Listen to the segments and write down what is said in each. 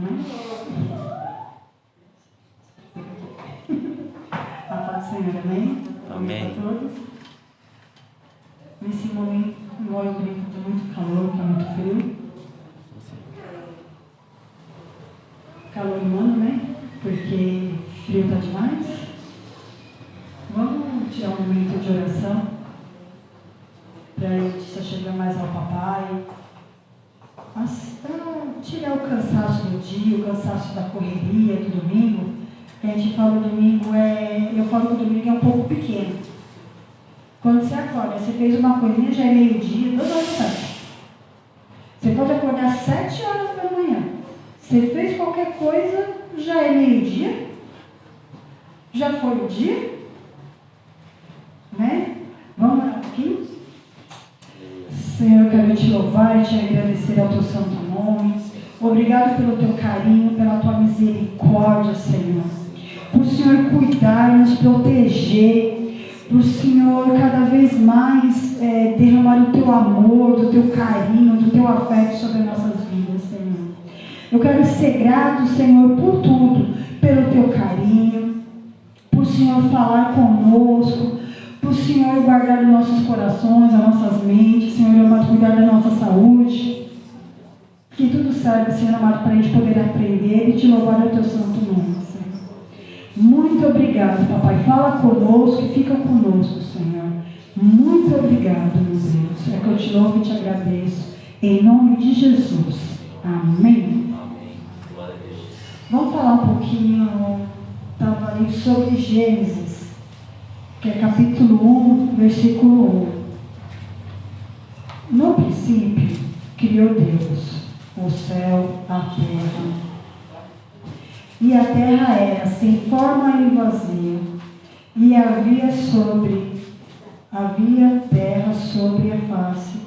Amém? A paz do Senhor, amém? Amém. A todos. Nesse momento, embora eu brinco de muito calor, que é muito frio. Calor humano, né? Porque frio está demais. Vamos tirar um momento de oração para a gente se chegar mais ao papai. Para tirar o cansaço do dia, o cansaço da correria do domingo. A gente fala o domingo eu falo que o domingo é um pouco pequeno. Quando você acorda, você fez uma coisinha, já é meio-dia, 2 horas da tarde. Você pode acordar às 7 horas da manhã. Você fez qualquer coisa, já é meio-dia. Já foi o dia. Né? Vamos orar um pouquinho? Senhor, eu quero te louvar e te agradecer ao teu santo nome. Obrigado pelo teu carinho, pela tua misericórdia, Senhor. Por o Senhor cuidar e nos proteger. Por o Senhor cada vez mais derramar o teu amor, do teu carinho, do teu afeto sobre as nossas vidas, Senhor. Eu quero ser grato, Senhor, por tudo. Pelo teu carinho, por o Senhor falar conosco, por o Senhor guardar os nossos corações, as nossas mentes, Senhor amado, cuidar da nossa saúde. Que tudo serve, Senhor amado, para a gente poder aprender e te louvar ao teu santo nome, Senhor. Muito obrigado, papai. Fala conosco e fica conosco, Senhor. Muito obrigado, meu Deus. É que eu te louvo e te agradeço. Em nome de Jesus. Amém. Vamos falar um pouquinho, estava ali, sobre Gênesis, que é capítulo 1, versículo 1. No princípio, criou Deus o céu, a terra. E a terra era sem forma e vazia, e havia terra sobre a face,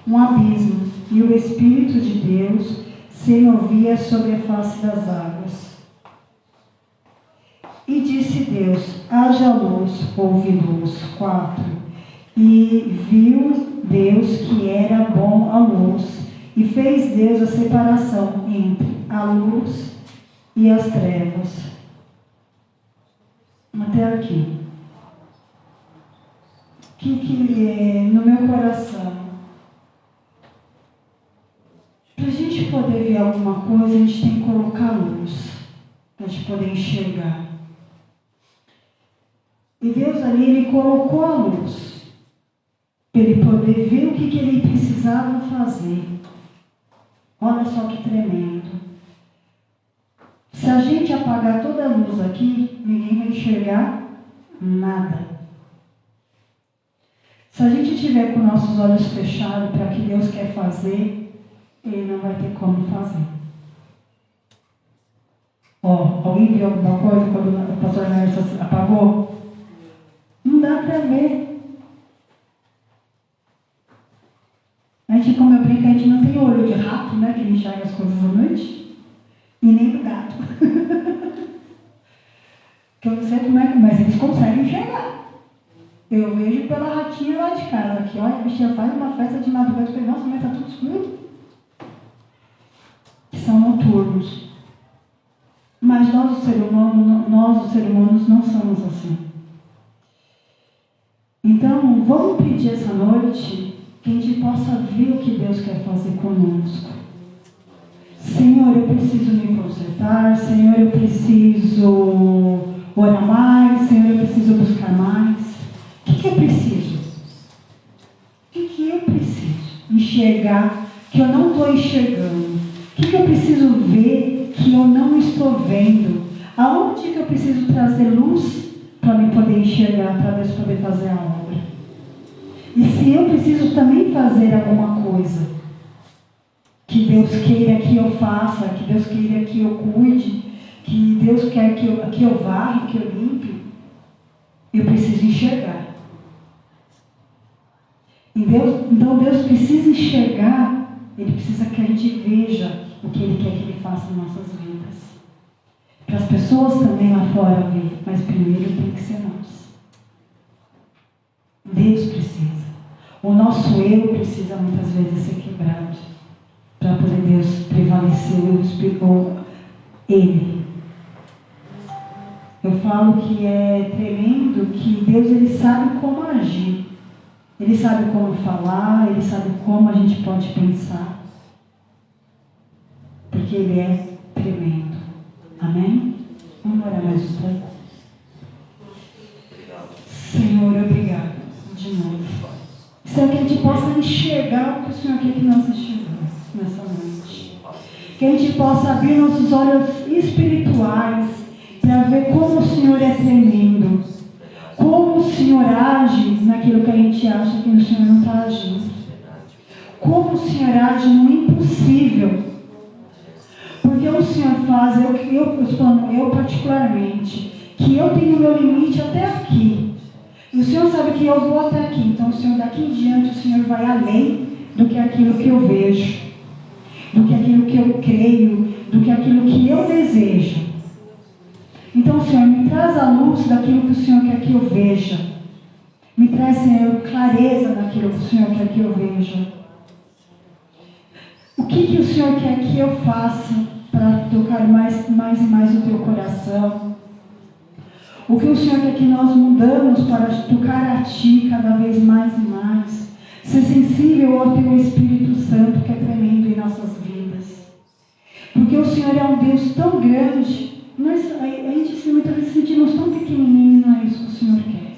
um abismo, e o Espírito de Deus se movia sobre a face das águas. E disse Deus: haja luz, houve luz. 4. E viu Deus que era bom a luz, e fez Deus a separação entre a luz e as trevas. Até aqui. Que no meu coração, para a gente poder ver alguma coisa, a gente tem que colocar luz, para a gente poder enxergar. E Deus ali, Ele colocou a luz, para Ele poder ver o que Ele precisava fazer. Olha só que tremendo. Se a gente apagar toda a luz aqui, ninguém vai enxergar nada. Se a gente tiver com nossos olhos fechados para o que Deus quer fazer, Ele não vai ter como fazer. Alguém viu alguma coisa quando o pastor Nerson apagou? Não dá para ver. A gente, como eu brinco, a gente não tem olho de rato, né? Que enxerga as coisas à noite. E nem do gato. Que eu não sei como é, mas eles conseguem enxergar. Eu vejo pela ratinha lá de casa. Aqui, olha, a bichinha faz uma festa de madrugada. Eu falei, nossa, mas está tudo escuro. Que são noturnos. Mas nós, os seres humanos, não somos assim. Então, vamos pedir essa noite que a gente possa ver o que Deus quer fazer conosco. Senhor, eu preciso me consertar. Senhor, eu preciso orar mais. Senhor, eu preciso buscar mais. O que eu preciso? O que eu preciso? Enxergar que eu não estou enxergando. O que eu preciso ver que eu não estou vendo? Aonde que eu preciso trazer luz para me poder enxergar, para Deus poder fazer a obra? E se eu preciso também fazer alguma coisa que Deus queira que eu faça, que Deus queira que eu cuide, que Deus quer que eu varre, que eu limpe, eu preciso enxergar. Então Deus precisa enxergar, Ele precisa que a gente veja o que Ele quer que Ele faça em nossas vidas. Para as pessoas também lá fora ver, mas primeiro tem que ser nós. Deus precisa. O nosso eu precisa muitas vezes ser quebrado, para poder Deus prevalecer, Ele. Eu falo que é tremendo que Deus, Ele sabe como agir. Ele sabe como falar, Ele sabe como a gente pode pensar. Porque Ele é tremendo. Amém? Vamos orar mais um pouco. Senhor, obrigado de novo. Senhor, que a gente possa enxergar o que o Senhor quer que nós enxergamos nessa noite. Que a gente possa abrir nossos olhos espirituais para ver como o Senhor é tremendo. Como o Senhor age naquilo que a gente acha que o Senhor não está agindo. Como o Senhor age no impossível. Porque o Senhor faz, eu particularmente, que eu tenho meu limite até aqui. E o Senhor sabe que eu vou até aqui. Então o Senhor, daqui em diante, o Senhor vai além do que aquilo que eu vejo. Do que aquilo que eu creio. Do que aquilo que eu desejo. Então, Senhor, me traz a luz daquilo que o Senhor quer que eu veja. Me traz, Senhor, clareza daquilo que o Senhor quer que eu veja. O que o Senhor quer que eu faça para tocar mais e mais o teu coração? O que o Senhor quer que nós mudamos para tocar a Ti cada vez mais e mais? Ser sensível ao Teu Espírito Santo que é tremendo em nossas vidas. Porque o Senhor é um Deus tão grande. A gente muitas vezes sentimos tão pequenininho, não é isso que o Senhor quer.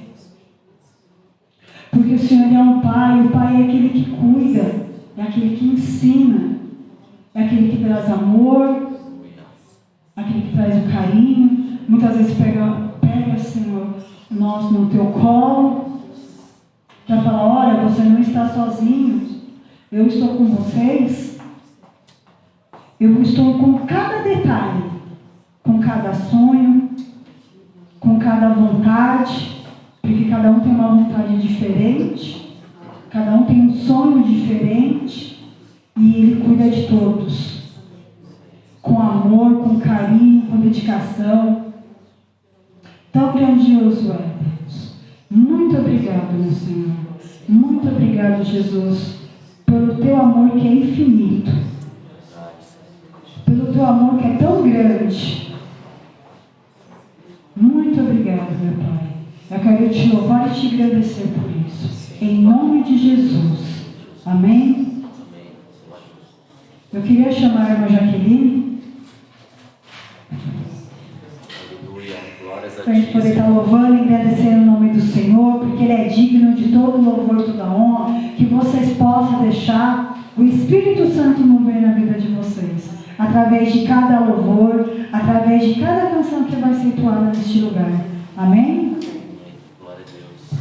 Porque o Senhor é um Pai, o Pai é aquele que cuida, é aquele que ensina, é aquele que traz amor, aquele que traz o carinho. Muitas vezes pega, Senhor, nós no teu colo, para falar, olha, você não está sozinho, eu estou com vocês, eu estou com cada detalhe. Com cada sonho, com cada vontade, porque cada um tem uma vontade diferente, cada um tem um sonho diferente, e Ele cuida de todos, com amor, com carinho, com dedicação. Tão grandioso é Deus. Muito obrigado, meu Senhor. Muito obrigado, Jesus, pelo Teu amor que é infinito, pelo Teu amor que é tão grande. Muito obrigado, meu Pai. Eu quero te louvar e te agradecer por isso. Em nome de Jesus. Amém? Eu queria chamar a irmã Jaqueline. Para a gente poder estar louvando e agradecendo o nome do Senhor, porque Ele é digno de todo louvor e toda honra. Que vocês possam deixar o Espírito Santo mover na vida de vocês. Através de cada louvor, através de cada canção que vai ser entoada neste lugar. Amém? Glória a Deus.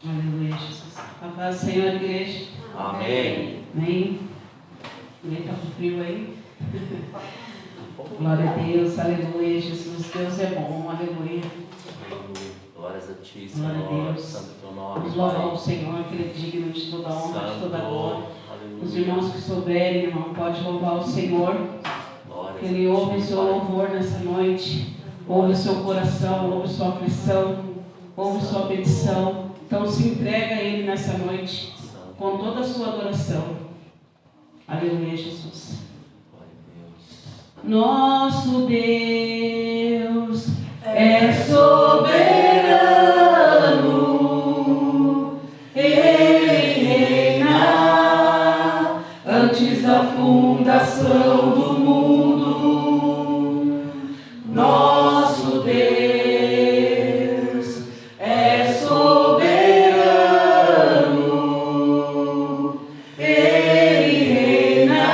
Aleluia, Jesus. A paz do Senhor, igreja. Amém. Amém. Ninguém está com frio aí? Glória a Deus, aleluia, Jesus. Deus é bom, aleluia. Glórias a Ti, Glória a Senhor. Deus. Santo teu nome, Vamos louvar Pai. o Senhor, que Ele é digno de toda honra, de toda glória. Aleluia. Os irmãos que souberem, irmão, pode louvar o Senhor. Glórias Que Ele a Ti, ouve o seu Pai. louvor nessa noite. Ouve o seu coração, ouve sua aflição, ouve sua petição. Então se entrega a Ele nessa noite, com toda a sua adoração. Aleluia, Jesus. Nosso Deus é soberano, Ele reina antes da fundação do mundo. Nosso Deus é soberano, Ele reina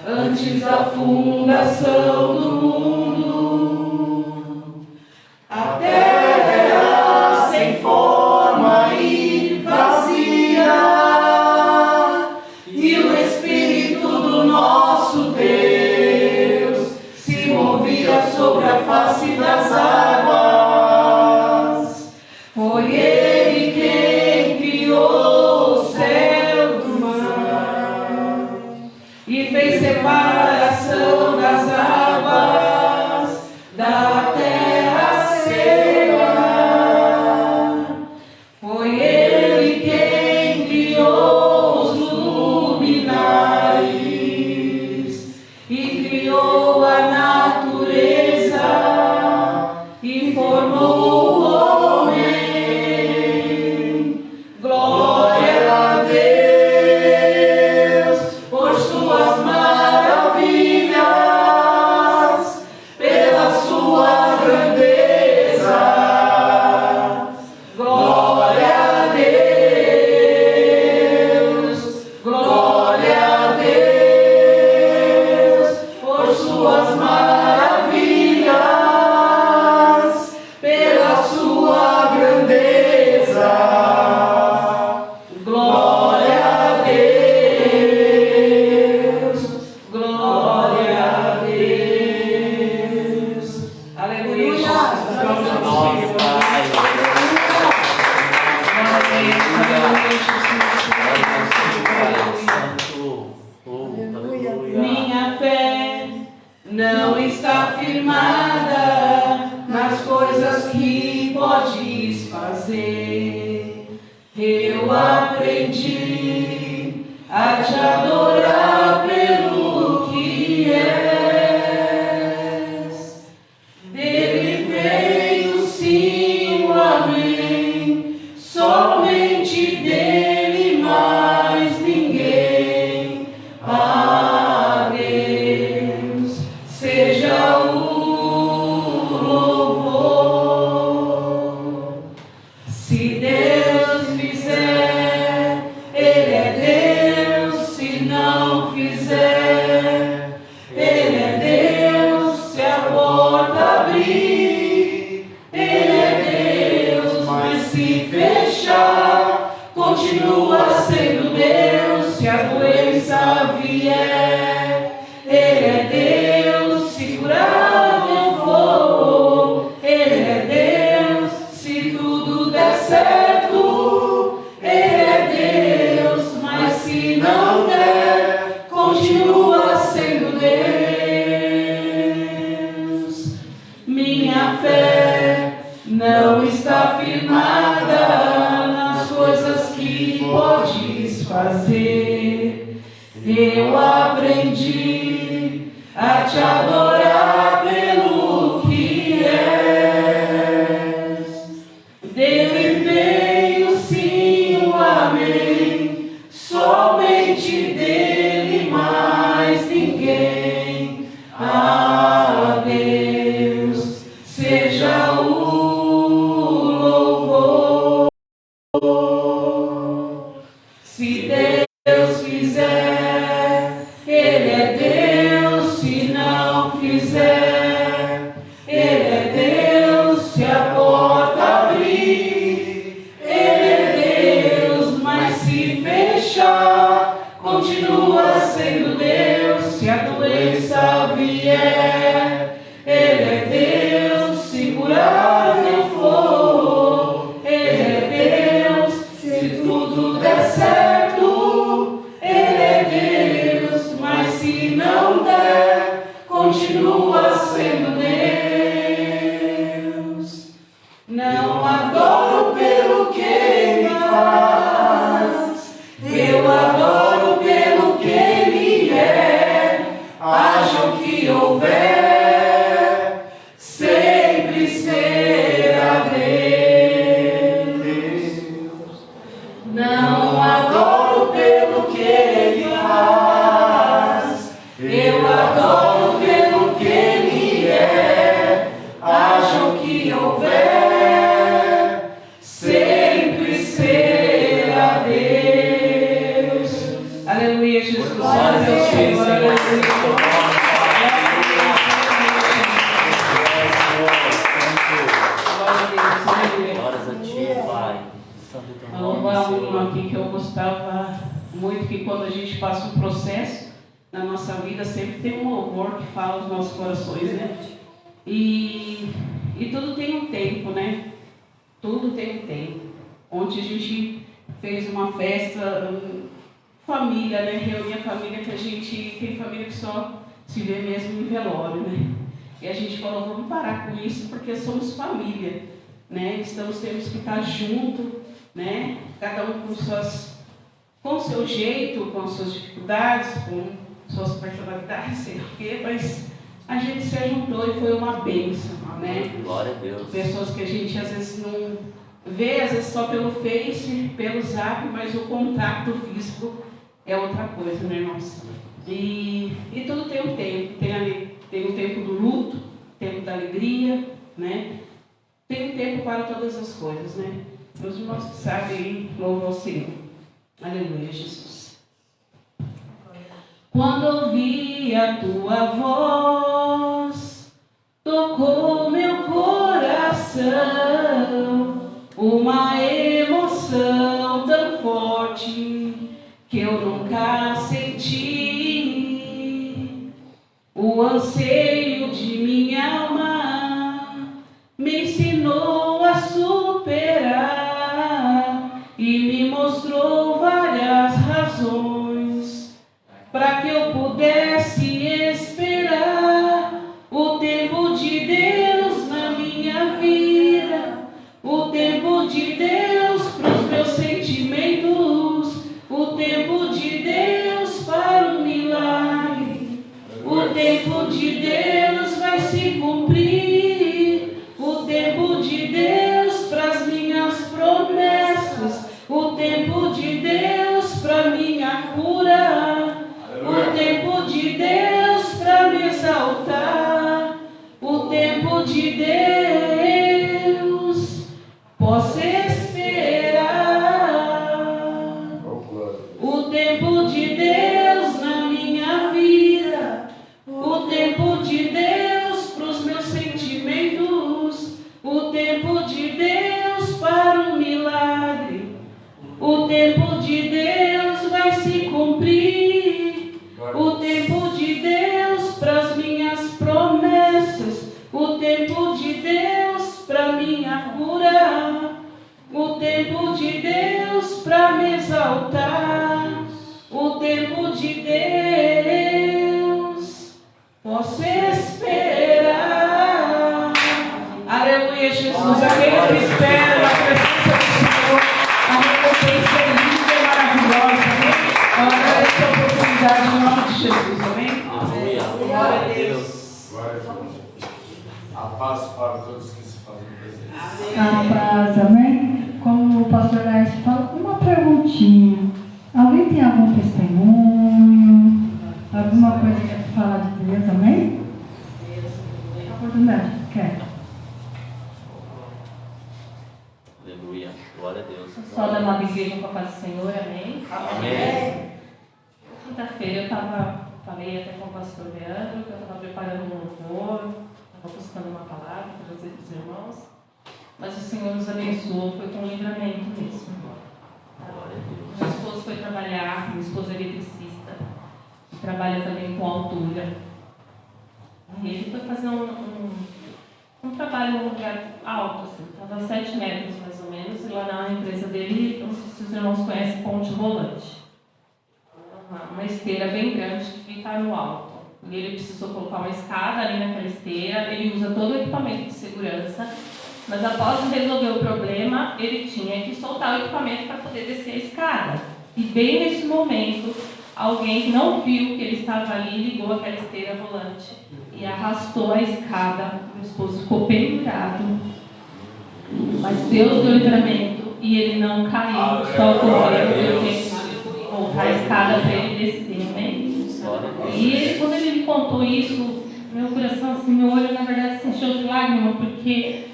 antes da fundação do mundo. A terra sem forma e vazia, e o Espírito do nosso Deus se movia sobre a face das águas. Foi Ele quem criou o céu do mar e fez separação das águas da terra seca. Foi Ele quem criou os luminares a te adorar pelo que és. Dele veio sim o amém, somente dele mais ninguém. A Deus seja o louvor. Se Deus fizer, Ele é Deus. Se não fizer, Ele é Deus. Se a porta abrir, Ele é Deus. Mas se fechar, continua sendo Deus. Se a doença vier, Ele é Deus. Se curar não for, Ele é Deus. Se tudo der certo, Ele é Deus. Mas se não der, continua sendo Deus. Minha fé não está firmada nas coisas que podes fazer. Eu aprendi a te adorar pelo que és. Dele veio sim o amém, somente dele mais ninguém. A Deus seja o louvor. Se Deus fizer, Ele é Deus. Se não fizer, Ele é Deus. Se a porta abrir, Ele é Deus. Mas se fechar, continua sendo Deus. Se a doença vier, Ele é Deus. Se curar não for, Ele é Deus. Se tudo der certo, Ele é Deus. Mas se não der, continua sendo Deus. Não adoro pelo que Ele faz, eu adoro pelo que Ele é. Haja o que houver, sempre será Deus. Não adoro pelo que Ele faz, eu adoro pelo que Ele é. Haja o que houver, sempre será Deus. Aleluia, Jesus. Glória a Deus, Senhor. Glórias a ti, Pai. Santo e teu Vou nome, louvar um Senhor. aqui que eu gostava muito, que quando a gente passa um processo na nossa vida, sempre tem um louvor que fala aos nossos corações, né? E tudo tem um tempo, né? Tudo tem um tempo. Ontem a gente fez uma festa, família, né? Reunir a família, que a gente tem família que só se vê mesmo em velório, né? E a gente falou, vamos parar com isso, porque somos família, né? Temos que estar junto, né? Cada um com o seu jeito, com as suas dificuldades, com suas personalidades, sei lá o quê, mas a gente se juntou e foi uma bênção, né? Glória a Deus. Pessoas que a gente às vezes não vê, às vezes só pelo Face, pelo Zap, mas o contato físico é outra coisa, né, irmãos? E tudo tem um tempo, tem o tempo do luto, tempo da alegria, né? Tem um tempo para todas as coisas, né? Os irmãos que sabem, louvam ao Senhor. Aleluia, Jesus. Quando ouvi a tua voz, tocou meu coração, uma emoção tão forte que eu nunca senti. O anseio de minha alma me ensinou a superar e me mostrou várias razões para que eu pudesse esperar o tempo de Deus na minha vida, o tempo de Deus para os meus sentimentos, o tempo de Deus tempo de Deus posso esperar. O tempo de Deus na minha vida, o tempo de Deus para os meus sentimentos, o tempo de Deus para o milagre, o tempo de Deus vai se cumprir, o tempo de Deus para as minhas promessas, o tempo de Deus para minha cura, o tempo de Deus para me exaltar, o tempo de Deus posso esperar. Aleluia, Jesus. Aqueles que esperam na presença do Senhor, a recompensa é linda e maravilhosa. Amém? Eu agradeço a oportunidade em nome de Jesus. Amém? Aleluia. Glória a Deus. A paz para todos que se fazem presentes. A paz, amém? Como o pastor Laércio fala, uma perguntinha. Alguém tem algum testemunho? Alguma coisa que quer falar de Deus, amém? A oportunidade, quer? Aleluia. Glória a Deus. Só da amada igreja com a paz do Senhor, amém? Amém. Quinta-feira eu falei até com o pastor Leandro, que eu estava preparando um louvor, estava buscando uma palavra para trazer para os irmãos, mas o Senhor nos abençoou, foi com livramento mesmo. Glória a Deus. Meu esposo foi trabalhar, minha esposa é eletricista, e trabalha também com altura. E ele foi fazer um trabalho num lugar alto, assim, estava a 7 metros mais ou menos, e lá na empresa dele, não sei se os irmãos conhecem ponte rolante. Uma esteira bem grande que fica no alto. E ele precisou colocar uma escada ali naquela esteira, ele usa todo o equipamento de segurança, mas após resolver o problema, ele tinha que soltar o equipamento para poder descer a escada. E bem nesse momento, alguém que não viu que ele estava ali, ligou aquela esteira rolante e arrastou a escada. Meu esposo ficou pendurado, mas Deus deu livramento e ele não caiu, só correu, voltar a escada para ele descer, amém? E ele, quando ele me contou isso, meu coração, assim, meu olho na verdade se encheu de lágrimas, porque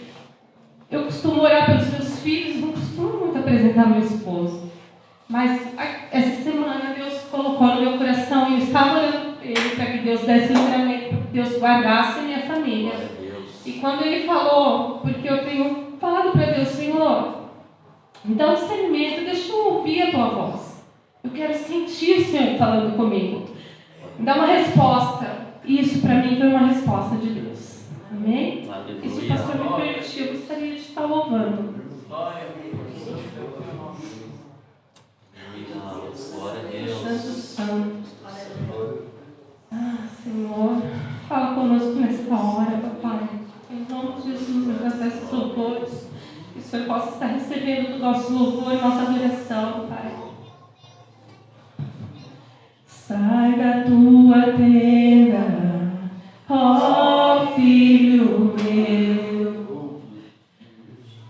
eu costumo orar pelos meus filhos, não costumo muito apresentar meu esposo. Mas essa semana Deus colocou no meu coração e eu estava orando por ele para que Deus desse livramento, para que Deus guardasse a minha família. E quando ele falou, porque eu tenho falado para Deus, Senhor, me dá um discernimento, deixa eu ouvir a tua voz. Eu quero sentir o Senhor falando comigo. Me dá uma resposta. E isso para mim foi uma resposta de Deus. Amém? Aleluia. E se o pastor me permitir, eu gostaria de estar louvando. Glória a Deus. Santo Santo. Senhor, fala conosco nesta hora, papai. Em nome de Jesus, eu cantar esses louvores. Que o Senhor possa estar recebendo do nosso louvor e nossa adoração, Pai. Sai da tua tenda, ó filho meu,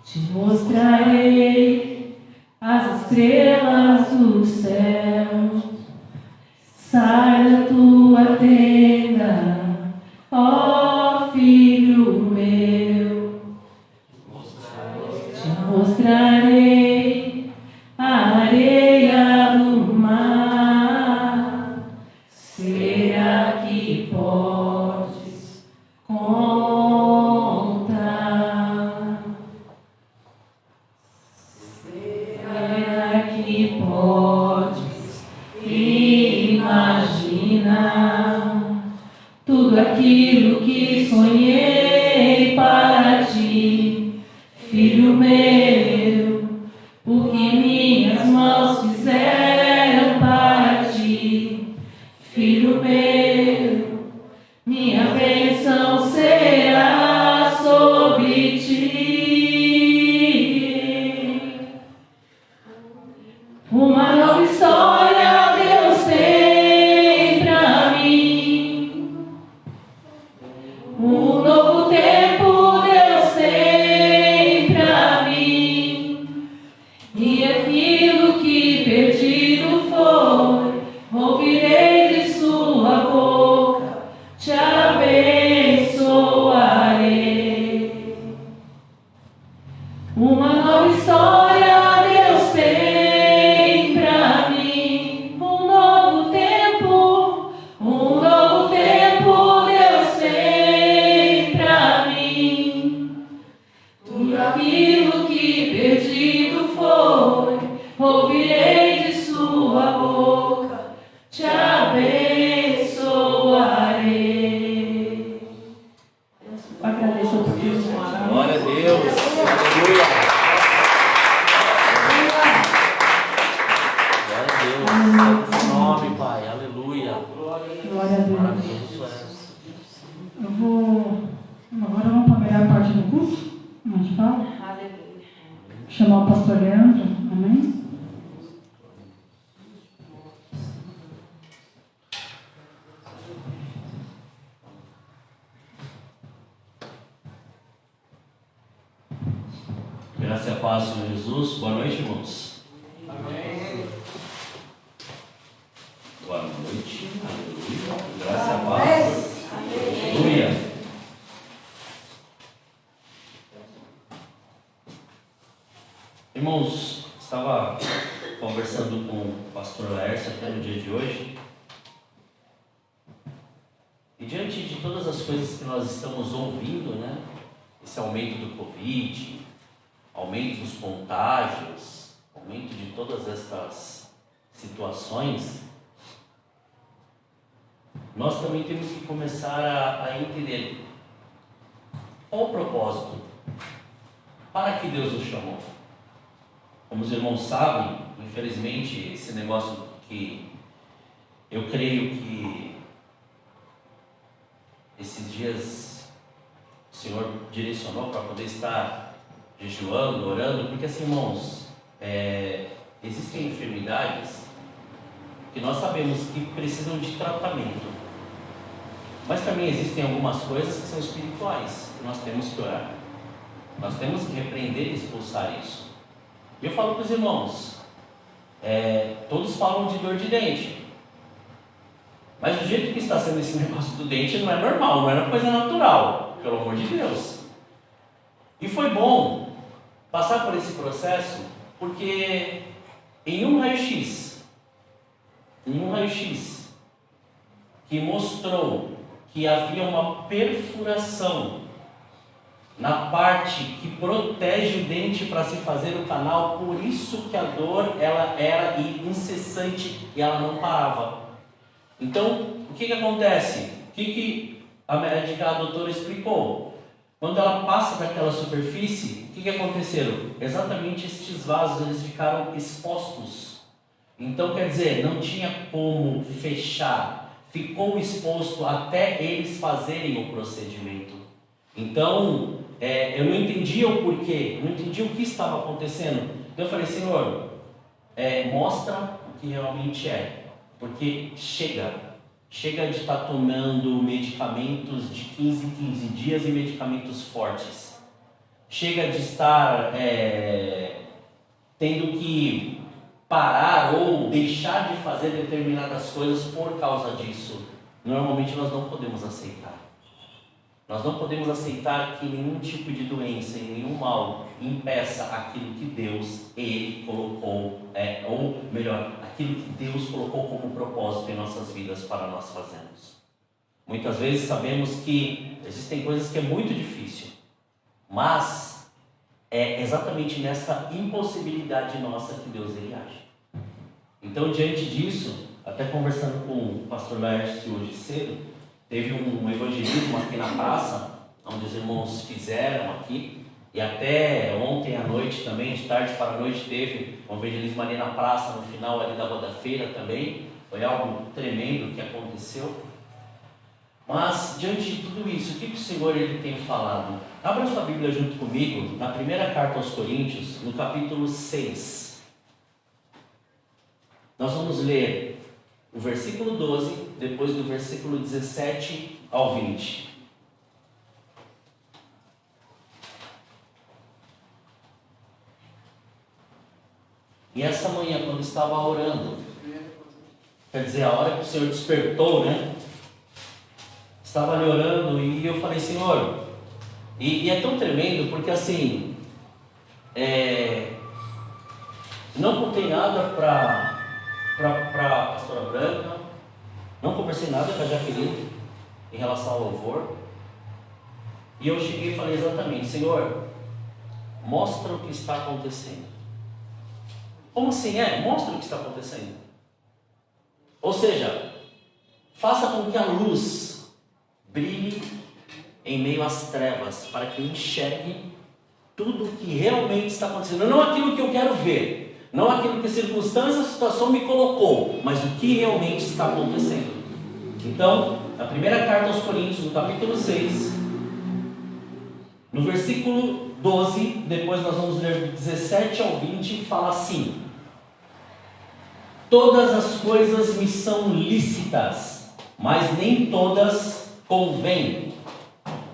te mostrarei as estrelas do céu. Sai da tua tenda, ó filho meu, te mostrarei a areia do mar. Será que podes contar? Será que podes imaginar tudo aquilo que sonhei para ti, filho meu? O que minhas mãos fizeram para ti, filho meu, minha bênção será sobre ti. Uma nova história Deus tem pra mim, um novo tempo Deus tem pra mim, e aquilo que perdido foi, ouvirei de sua boca, te abençoarei. abençoarei. Agradeço a Deus. Glória a Deus. Aleluia. Glória a Deus. Santo nome, Pai. Aleluia. Glória a Deus. Maravilhoso é. Eu vou. Agora vamos para a melhor parte do culto. A gente fala. Aleluia. Chamar o pastor Leandro. Amém? Graça e a paz, Senhor Jesus. Boa noite, irmãos. Amém. Boa noite. Aleluia. Graça e a paz. Aleluia. Irmãos, estava conversando com o pastor Laércio até no dia de hoje. E diante de todas as coisas que nós estamos ouvindo, né? Esse aumento do Covid, aumento dos contágios, aumento de todas estas situações, nós também temos que começar a entender qual o propósito, para que Deus nos chamou. Como os irmãos sabem, infelizmente, esse negócio que eu creio que esses dias o Senhor direcionou para poder estar jejuando, orando, porque assim, irmãos, existem enfermidades que nós sabemos que precisam de tratamento, mas também existem algumas coisas que são espirituais, que nós temos que orar, nós temos que repreender e expulsar isso. E eu falo para os irmãos, todos falam de dor de dente, mas do jeito que está sendo esse negócio do dente não é normal, não é uma coisa natural, pelo amor de Deus. E foi bom passar por esse processo, porque em um raio-x que mostrou que havia uma perfuração na parte que protege o dente para se fazer o canal, por isso que a dor ela era incessante e ela não parava. Então, o que acontece? O que a médica, a doutora explicou? Quando ela passa daquela superfície, o que aconteceu? Exatamente estes vasos, eles ficaram expostos. Então, quer dizer, não tinha como fechar, ficou exposto até eles fazerem o procedimento. Então, eu não entendia o porquê, não entendia o que estava acontecendo. Então eu falei, Senhor, mostra o que realmente é, porque chega de estar tomando medicamentos de 15 em 15 dias e medicamentos fortes. Chega de estar tendo que parar ou deixar de fazer determinadas coisas por causa disso. Normalmente nós não podemos aceitar. Nós não podemos aceitar que nenhum tipo de doença e nenhum mal impeça aquilo que Deus, Ele colocou, ou melhor, aquilo que Deus colocou como propósito em nossas vidas para nós fazermos. Muitas vezes sabemos que existem coisas que é muito difícil, mas é exatamente nessa impossibilidade nossa que Deus Ele age. Então, diante disso, até conversando com o pastor Laércio hoje cedo, teve um evangelismo aqui na praça, onde os irmãos fizeram aqui, e até ontem à noite também, de tarde para a noite, teve um evangelismo ali na praça, no final ali da Rua da Feira também. Foi algo tremendo que aconteceu. Mas, diante de tudo isso, o que o Senhor ele tem falado? Abra sua Bíblia junto comigo, na primeira carta aos Coríntios, no capítulo 6. Nós vamos ler o versículo 12, depois do versículo 17 ao 20. E essa manhã, quando estava orando, quer dizer, a hora que o Senhor despertou, né? Estava ali orando e eu falei, Senhor, e é tão tremendo porque assim, não contei nada para a pastora Branca, não conversei nada com a Jaqueline em relação ao louvor, e eu cheguei e falei exatamente, Senhor, mostra o que está acontecendo. Como assim? Mostra o que está acontecendo. Ou seja, faça com que a luz brilhe em meio às trevas, para que eu enxergue tudo o que realmente está acontecendo, não aquilo que eu quero ver, não aquilo que a circunstância, a situação me colocou, mas o que realmente está acontecendo. Então, na primeira carta aos Coríntios, no capítulo 6, no versículo 12, depois nós vamos ler do 17 ao 20, fala assim: todas as coisas me são lícitas, mas nem todas convêm.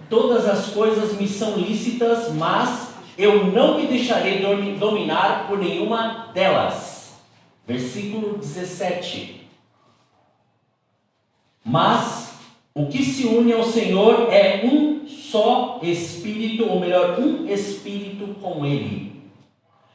Todas as coisas me são lícitas, mas eu não me deixarei dominar por nenhuma delas. Versículo 17. Mas o que se une ao Senhor é um só Espírito, ou melhor, um Espírito com Ele.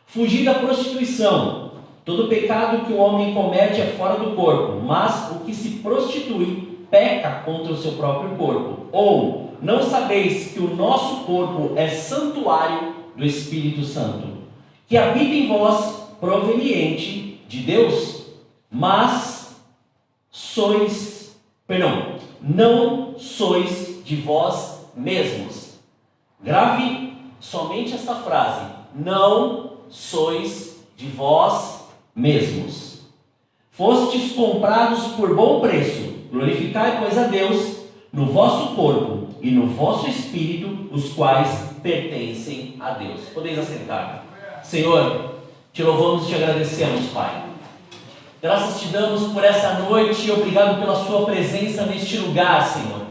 Fugir da prostituição. Todo pecado que o homem comete é fora do corpo, mas o que se prostitui peca contra o seu próprio corpo. Ou, não sabeis que o nosso corpo é santuário do Espírito Santo, que habita em vós, proveniente de Deus, mas não sois de vós mesmos. Grave somente esta frase: não sois de vós mesmos. Fostes comprados por bom preço. Glorificai, pois, a Deus no vosso corpo e no vosso espírito, os quais pertencem a Deus. Podeis assentar. Senhor, te louvamos e te agradecemos, Pai. Graças te damos por essa noite e obrigado pela sua presença neste lugar, Senhor.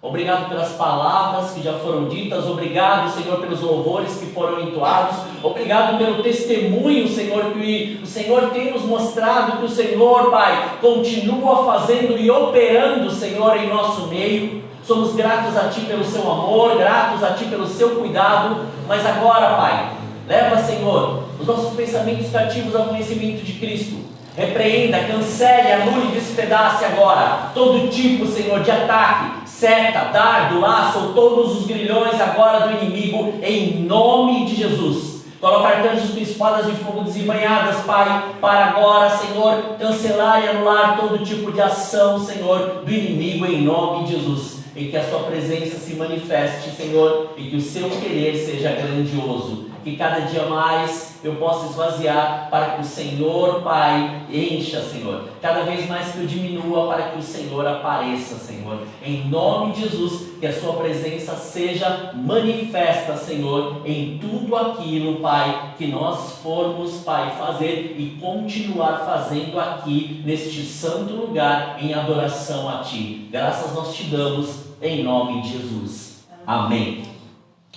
Obrigado pelas palavras que já foram ditas. Obrigado, Senhor, pelos louvores que foram entoados. Obrigado pelo testemunho, Senhor, que o Senhor tem nos mostrado, que o Senhor, Pai, continua fazendo e operando, Senhor, em nosso meio. Somos gratos a Ti pelo Seu amor, gratos a Ti pelo Seu cuidado. Mas agora, Pai, leva, Senhor, os nossos pensamentos cativos ao conhecimento de Cristo. Repreenda, cancele, anule e despedace agora todo tipo, Senhor, de ataque, seta, dardo, laço ou todos os grilhões agora do inimigo, em nome de Jesus. Coloca arcanjos com espadas de fogo desembainhadas, Pai, para agora, Senhor, cancelar e anular todo tipo de ação, Senhor, do inimigo, em nome de Jesus. E que a sua presença se manifeste, Senhor, e que o seu querer seja grandioso. Que cada dia mais eu possa esvaziar para que o Senhor, Pai, encha, Senhor. Cada vez mais que eu diminua para que o Senhor apareça, Senhor. Em nome de Jesus, que a sua presença seja manifesta, Senhor, em tudo aquilo, Pai, que nós formos, Pai, fazer e continuar fazendo aqui, neste santo lugar, em adoração a Ti. Graças nós te damos, em nome de Jesus. Amém.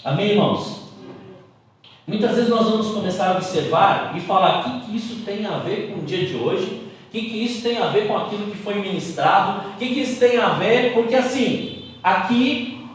Amém, irmãos? Muitas vezes nós vamos começar a observar e falar: o que isso tem a ver com o dia de hoje? O que isso tem a ver com aquilo que foi ministrado? O que isso tem a ver? Porque assim, aqui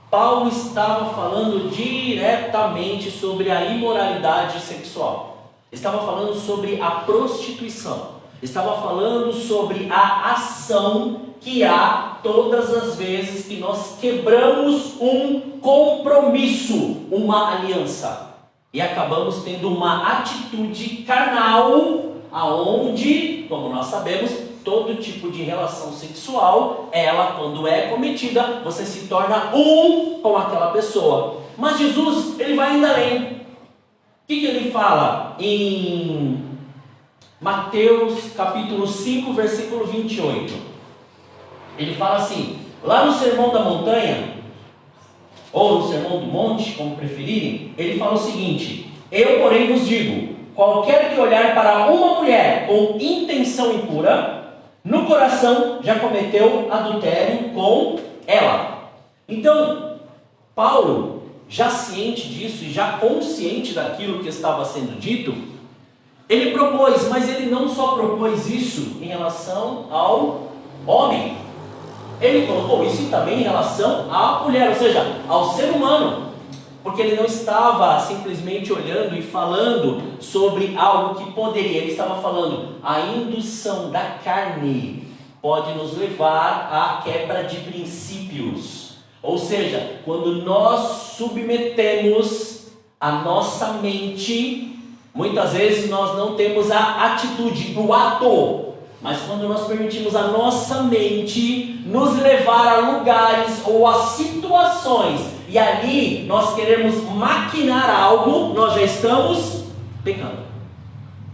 Paulo estava falando diretamente sobre a imoralidade sexual. Estava falando sobre a prostituição. Estava falando sobre a ação que há todas as vezes que nós quebramos um compromisso, uma aliança. E acabamos tendo uma atitude carnal, aonde, como nós sabemos, todo tipo de relação sexual, ela, quando é cometida, você se torna um com aquela pessoa. Mas Jesus, ele vai ainda além. O que ele fala em Mateus capítulo 5, versículo 28? Ele fala assim, lá no Sermão da Montanha, ou no Sermão do Monte, como preferirem, ele fala o seguinte: eu, porém, vos digo, qualquer que olhar para uma mulher com intenção impura, no coração já cometeu adultério com ela. Então, Paulo, já ciente disso e já consciente daquilo que estava sendo dito, ele propôs, mas ele não só propôs isso em relação ao homem. Ele colocou isso também em relação à mulher, ou seja, ao ser humano, porque ele não estava simplesmente olhando e falando sobre algo que poderia, ele estava falando, a indução da carne pode nos levar à quebra de princípios, ou seja, quando nós submetemos a nossa mente, muitas vezes nós não temos a atitude, o ato, mas quando nós permitimos a nossa mente nos levar a lugares ou a situações, e ali nós queremos maquinar algo, nós já estamos pecando.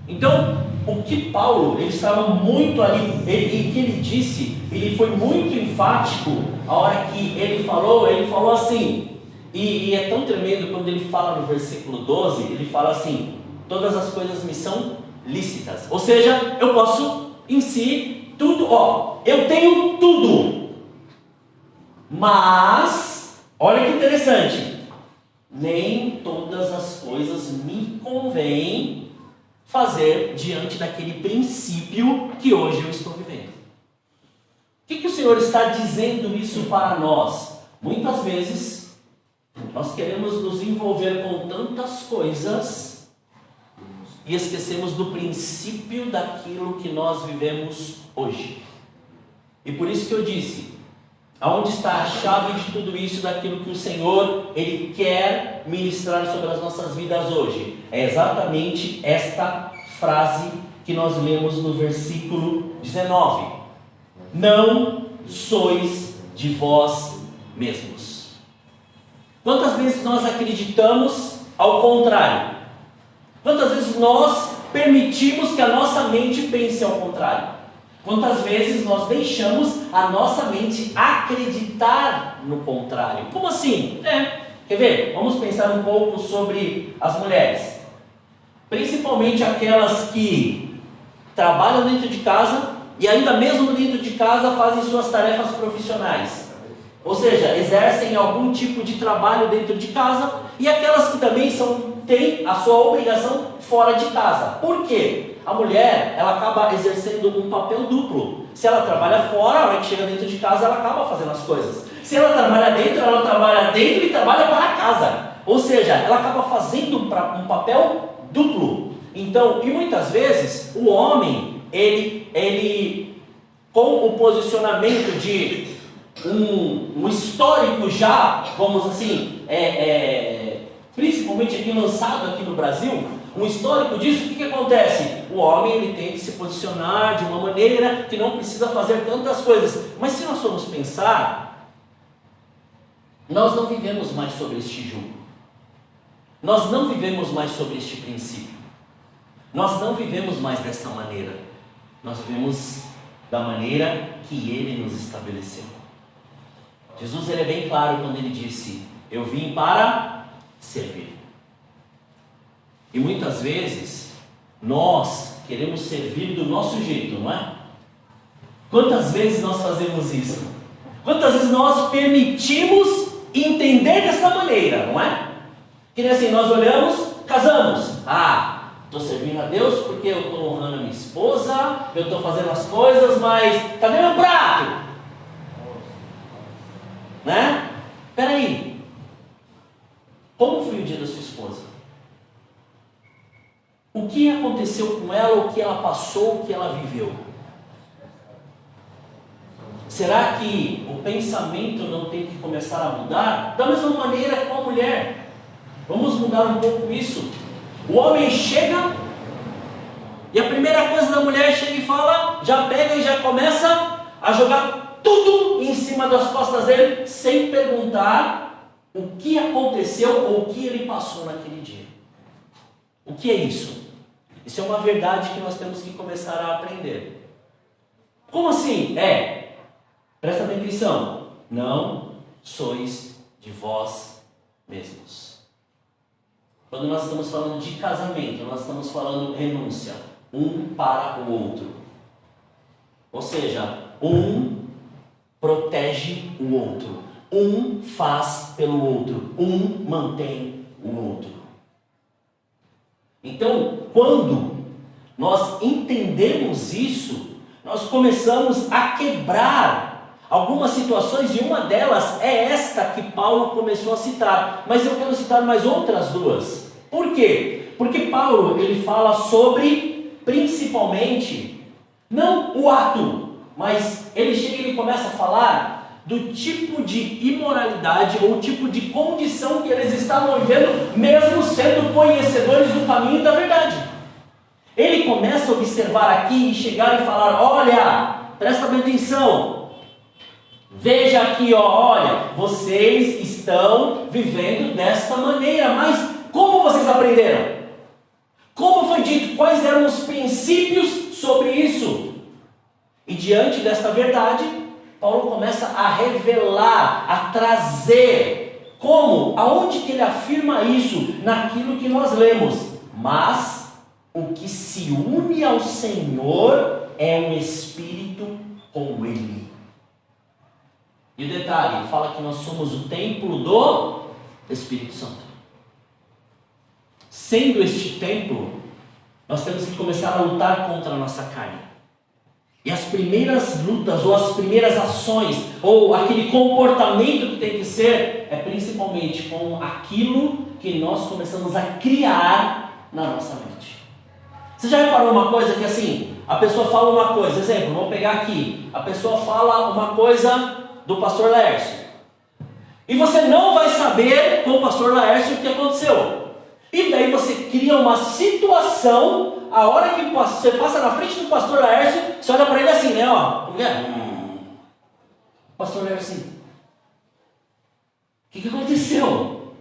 Então, o que Paulo, ele estava muito ali, e que ele disse, ele foi muito enfático, a hora que ele falou assim, e é tão tremendo quando ele fala no versículo 12, ele fala assim, todas as coisas me são lícitas, ou seja, eu posso em si, tudo, eu tenho tudo, mas, olha que interessante, nem todas as coisas me convém fazer diante daquele princípio que hoje eu estou vivendo. O que o Senhor está dizendo isso para nós? Muitas vezes, nós queremos nos envolver com tantas coisas e esquecemos do princípio daquilo que nós vivemos hoje. E por isso que eu disse, aonde está a chave de tudo isso, daquilo que o Senhor, Ele quer ministrar sobre as nossas vidas hoje? É exatamente esta frase que nós lemos no versículo 19. Não sois de vós mesmos. Quantas vezes nós acreditamos ao contrário? Quantas vezes nós permitimos que a nossa mente pense ao contrário? Quantas vezes nós deixamos a nossa mente acreditar no contrário? Como assim? Quer ver? Vamos pensar um pouco sobre as mulheres. Principalmente aquelas que trabalham dentro de casa e ainda mesmo dentro de casa fazem suas tarefas profissionais. Ou seja, exercem algum tipo de trabalho dentro de casa, e aquelas que também têm a sua obrigação fora de casa. Por quê? A mulher, ela acaba exercendo um papel duplo. Se ela trabalha fora, a hora que chega dentro de casa, ela acaba fazendo as coisas. Se ela trabalha dentro e trabalha para casa. Ou seja, ela acaba fazendo um papel duplo. Então, e muitas vezes, o homem, ele com o posicionamento de um histórico já, vamos assim, principalmente aqui lançado aqui no Brasil, um histórico disso, o que acontece? O homem, ele tem que se posicionar de uma maneira que não precisa fazer tantas coisas. Mas se nós formos pensar, nós não vivemos mais sobre este jugo. Nós não vivemos mais sobre este princípio. Nós não vivemos mais dessa maneira. Nós vivemos da maneira que Ele nos estabeleceu. Jesus, ele é bem claro quando ele disse, eu vim para servir. E muitas vezes, nós queremos servir do nosso jeito, não é? Quantas vezes nós fazemos isso? Quantas vezes nós permitimos entender dessa maneira, não é? Que nem assim, nós olhamos, casamos. Estou servindo a Deus porque eu estou honrando a minha esposa, eu estou fazendo as coisas, mas cadê meu prato? Né? Peraí, como foi o dia da sua esposa? O que aconteceu com ela, o que ela passou, o que ela viveu? Será que o pensamento não tem que começar a mudar? Da mesma maneira com a mulher. Vamos mudar um pouco isso. O homem chega e a primeira coisa da mulher chega e fala, já pega e já começa a jogar tudo em cima das costas dele, sem perguntar o que aconteceu ou o que ele passou naquele dia. O que é isso? Isso é uma verdade que nós temos que começar a aprender. Como assim? Presta bem atenção. Não sois de vós mesmos. Quando nós estamos falando de casamento, nós estamos falando renúncia, um para o outro. Ou seja, um protege o outro, um faz pelo outro, um mantém o outro. Então, quando nós entendemos isso, nós começamos a quebrar algumas situações, e uma delas é esta que Paulo começou a citar, mas eu quero citar mais outras duas. Por quê? Porque Paulo, ele fala sobre, principalmente, não o ato, mas ele chega e ele começa a falar do tipo de imoralidade ou tipo de condição que eles estavam vivendo, mesmo sendo conhecedores do caminho e da verdade. Ele começa a observar aqui e chegar e falar: olha, presta bem atenção, veja aqui, ó, olha, vocês estão vivendo desta maneira, mas como vocês aprenderam? Como foi dito? Quais eram os princípios sobre isso? E diante desta verdade, Paulo começa a revelar, a trazer, como, aonde que ele afirma isso? Naquilo que nós lemos. Mas o que se une ao Senhor é um espírito com Ele. E o detalhe, fala que nós somos o templo do Espírito Santo. Sendo este templo, nós temos que começar a lutar contra a nossa carne. E as primeiras lutas, ou as primeiras ações, ou aquele comportamento que tem que ser, é principalmente com aquilo que nós começamos a criar na nossa mente. Você já reparou uma coisa que assim, a pessoa fala uma coisa, exemplo, vamos pegar aqui, a pessoa fala uma coisa do pastor Laércio, e você não vai saber com o pastor Laércio o que aconteceu. E daí você cria uma situação, a hora que você passa na frente do pastor Laércio, você olha para ele assim, né, ó, como é? Pastor Laércio assim, o que aconteceu?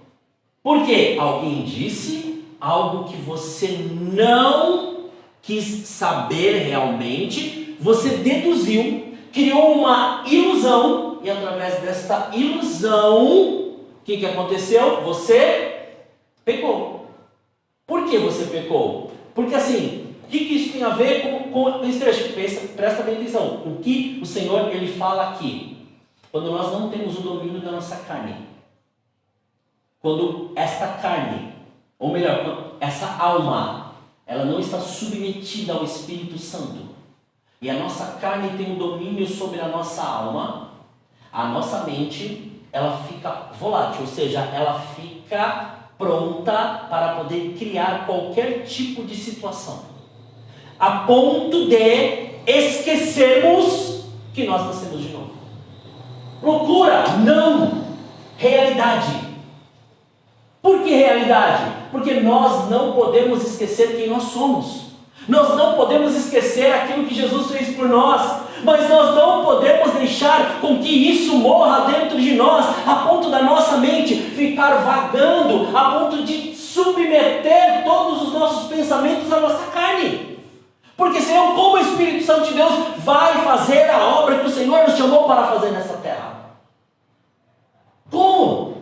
Porque alguém disse algo que você não quis saber realmente, você deduziu, criou uma ilusão, e através desta ilusão, o que aconteceu? Você pecou. Por que você pecou? Porque assim, o que isso tem a ver com esse trecho? Presta bem atenção. O que o Senhor ele fala aqui? Quando nós não temos o domínio da nossa carne. Quando esta carne, ou melhor, quando essa alma, ela não está submetida ao Espírito Santo. E a nossa carne tem um domínio sobre a nossa alma. A nossa mente, ela fica volátil, ou seja, ela fica pronta para poder criar qualquer tipo de situação, a ponto de esquecermos que nós nascemos de novo. Loucura? Não! Realidade. Por que realidade? Porque nós não podemos esquecer quem nós somos. Nós não podemos esquecer aquilo que Jesus fez por nós, mas nós não podemos deixar com que isso morra dentro de nós, a ponto da nossa mente ficar vagando, a ponto de submeter todos os nossos pensamentos à nossa carne. Porque senão, como o Espírito Santo de Deus vai fazer a obra que o Senhor nos chamou para fazer nessa terra? Como?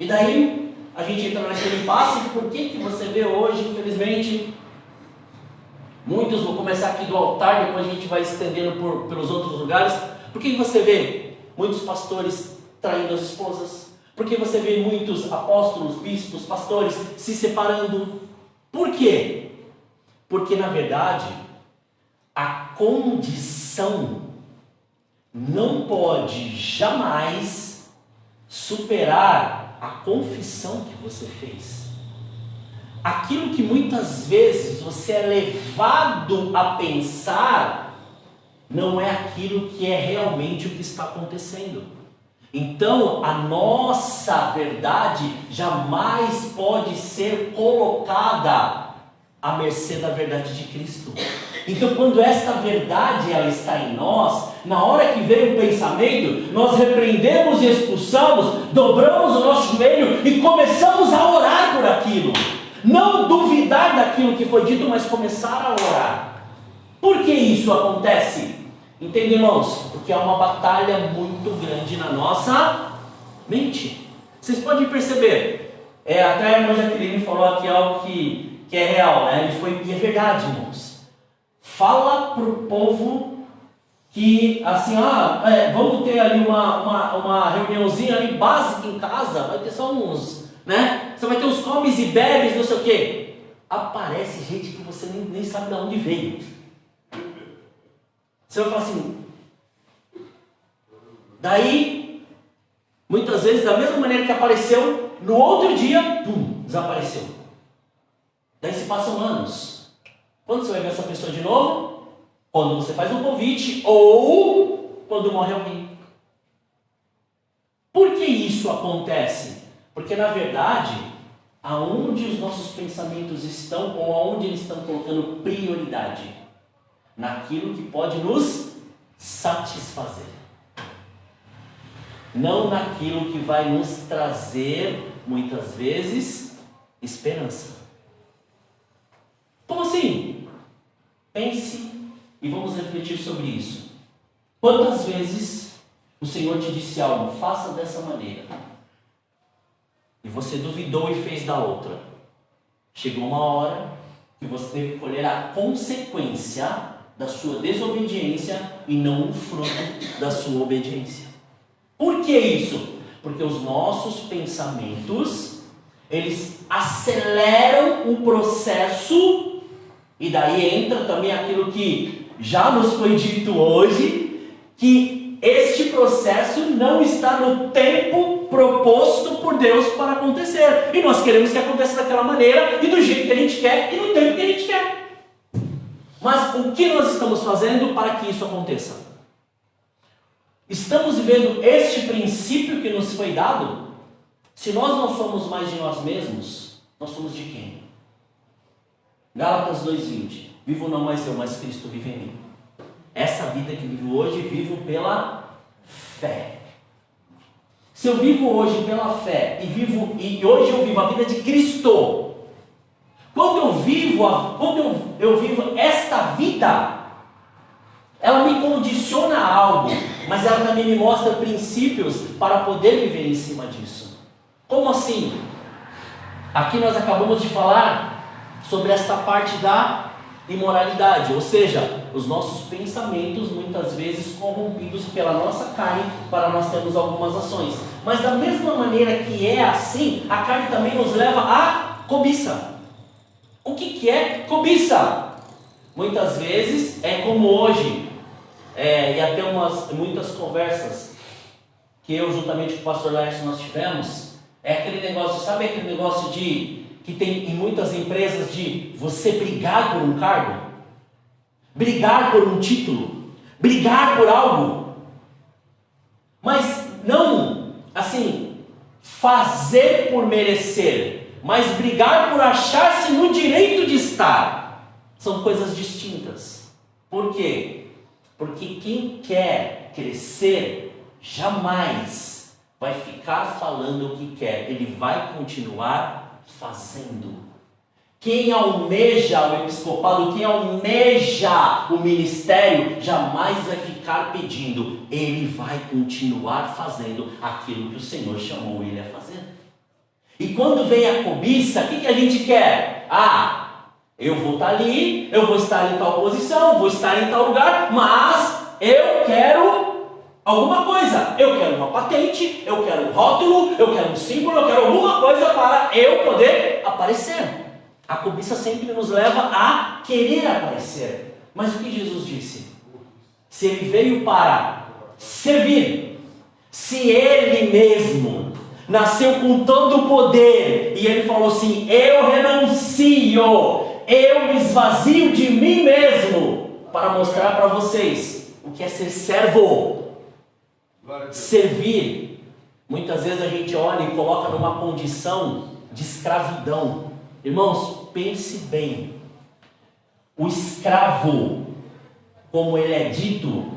E daí a gente entra naquele impasse de por que você vê hoje, infelizmente, muitos, vou começar aqui do altar, depois a gente vai estendendo pelos outros lugares. Por que você vê muitos pastores traindo as esposas? Por que você vê muitos apóstolos, bispos, pastores se separando? Por quê? Porque na verdade, a condição não pode jamais superar a confissão que você fez. Aquilo que muitas vezes você é levado a pensar, não é aquilo que é realmente o que está acontecendo. Então, a nossa verdade jamais pode ser colocada à mercê da verdade de Cristo. Então, quando esta verdade ela está em nós, na hora que vem o pensamento, nós repreendemos e expulsamos, dobramos o nosso joelho e começamos a orar por aquilo. Não duvidar daquilo que foi dito, mas começar a orar. Por que isso acontece? Entende, irmãos? Porque há uma batalha muito grande na nossa mente. Vocês podem perceber. Até a irmã Jaqueline falou aqui algo que é real, né? E é verdade, irmãos. Fala para o povo que, assim, vamos ter ali uma reuniãozinha ali básica em casa, vai ter só uns... né? Você vai ter uns comes e bebes, não sei o quê. Aparece gente que você nem sabe de onde veio. Você vai falar assim. Daí, muitas vezes, da mesma maneira que apareceu, no outro dia, pum, desapareceu. Daí se passam anos. Quando você vai ver essa pessoa de novo? Quando você faz um convite ou quando morre alguém. Por que isso acontece? Porque na verdade, aonde os nossos pensamentos estão ou aonde eles estão colocando prioridade? Naquilo que pode nos satisfazer. Não naquilo que vai nos trazer, muitas vezes, esperança. Como assim? Pense e vamos refletir sobre isso. Quantas vezes o Senhor te disse algo, faça dessa maneira, e você duvidou e fez da outra? Chegou uma hora que você teve que colher a consequência da sua desobediência e não o fruto da sua obediência. Por que isso? Porque os nossos pensamentos, eles aceleram o processo, e daí entra também aquilo que já nos foi dito hoje, que este processo não está no tempo proposto por Deus para acontecer. E nós queremos que aconteça daquela maneira, e do jeito que a gente quer, e no tempo que a gente quer. Mas o que nós estamos fazendo para que isso aconteça? Estamos vivendo este princípio que nos foi dado? Se nós não somos mais de nós mesmos, nós somos de quem? Gálatas 2:20. Vivo não mais eu, mas Cristo vive em mim. Essa vida que vivo hoje, vivo pela fé. Se eu vivo hoje pela fé e hoje eu vivo a vida de Cristo, quando eu vivo esta vida, ela me condiciona a algo, mas ela também me mostra princípios para poder viver em cima disso. Como assim? Aqui nós acabamos de falar sobre esta parte da imoralidade, ou seja, os nossos pensamentos muitas vezes corrompidos pela nossa carne para nós termos algumas ações. Mas da mesma maneira que é assim, a carne também nos leva à cobiça. O que é cobiça? Muitas vezes é como hoje, e até muitas conversas que eu juntamente com o pastor Laércio nós tivemos, é aquele negócio, sabe aquele negócio que tem em muitas empresas de você brigar por um cargo, brigar por um título, brigar por algo, mas não assim, fazer por merecer, mas brigar por achar-se no direito de estar. São coisas distintas. Por quê? Porque quem quer crescer jamais vai ficar falando o que quer, ele vai continuar fazendo. Quem almeja o episcopado, quem almeja o ministério, jamais vai ficar pedindo, ele vai continuar fazendo aquilo que o Senhor chamou ele a fazer. E quando vem a cobiça, o que a gente quer? Eu vou estar ali, eu vou estar em tal posição, vou estar em tal lugar, mas eu quero alguma coisa. Eu quero uma patente, eu quero um rótulo, eu quero um símbolo, eu quero alguma coisa para eu poder aparecer. A cobiça sempre nos leva a querer aparecer. Mas o que Jesus disse? Se ele veio para servir, se ele mesmo nasceu com todo o poder, e ele falou assim, eu renuncio, eu me esvazio de mim mesmo, para mostrar para vocês o que é ser servo. Servir, muitas vezes a gente olha e coloca numa condição de escravidão. Irmãos, pense bem, o escravo, como ele é dito,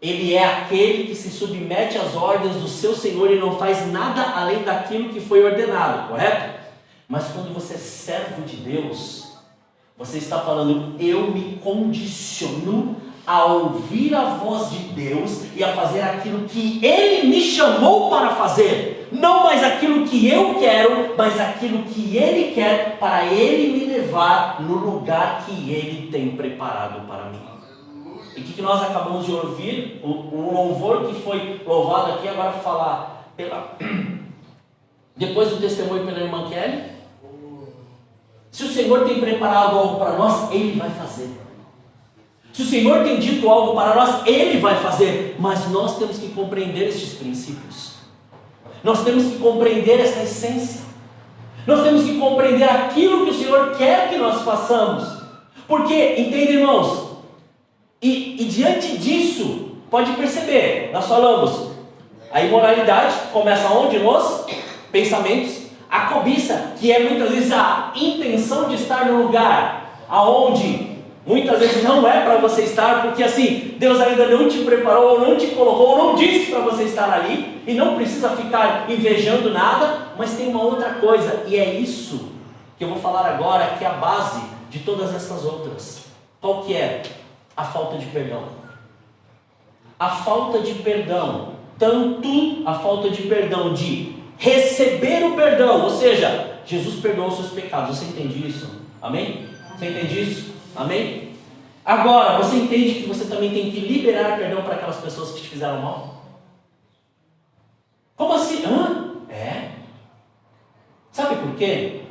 ele é aquele que se submete às ordens do seu Senhor e não faz nada além daquilo que foi ordenado, correto? Mas quando você é servo de Deus, você está falando, eu me condiciono a ouvir a voz de Deus e a fazer aquilo que Ele me chamou para fazer. Não mais aquilo que eu quero, mas aquilo que Ele quer, para Ele me levar no lugar que Ele tem preparado para mim. E o que nós acabamos de ouvir, o louvor que foi louvado aqui, agora falar depois do testemunho pela irmã Kelly. Se o Senhor tem preparado algo para nós, Ele vai fazer. Se o Senhor tem dito algo para nós, Ele vai fazer. Mas nós temos que compreender estes princípios. Nós temos que compreender essa essência. Nós temos que compreender aquilo que o Senhor quer que nós façamos. Porque, entende, irmãos? E diante disso, pode perceber, nós falamos, a imoralidade começa onde? Nos pensamentos. A cobiça, que é muitas vezes a intenção de estar no lugar aonde muitas vezes não é para você estar, porque assim, Deus ainda não te preparou, ou não te colocou, ou não disse para você estar ali, e não precisa ficar invejando nada, mas tem uma outra coisa, e é isso que eu vou falar agora, que é a base de todas essas outras. Qual que é? A falta de perdão. A falta de perdão, tanto a falta de perdão de receber o perdão, ou seja, Jesus perdoou os seus pecados, você entende isso? Amém? Você entende isso? Amém? Agora, você entende que você também tem que liberar perdão para aquelas pessoas que te fizeram mal? Como assim? É. Sabe por quê?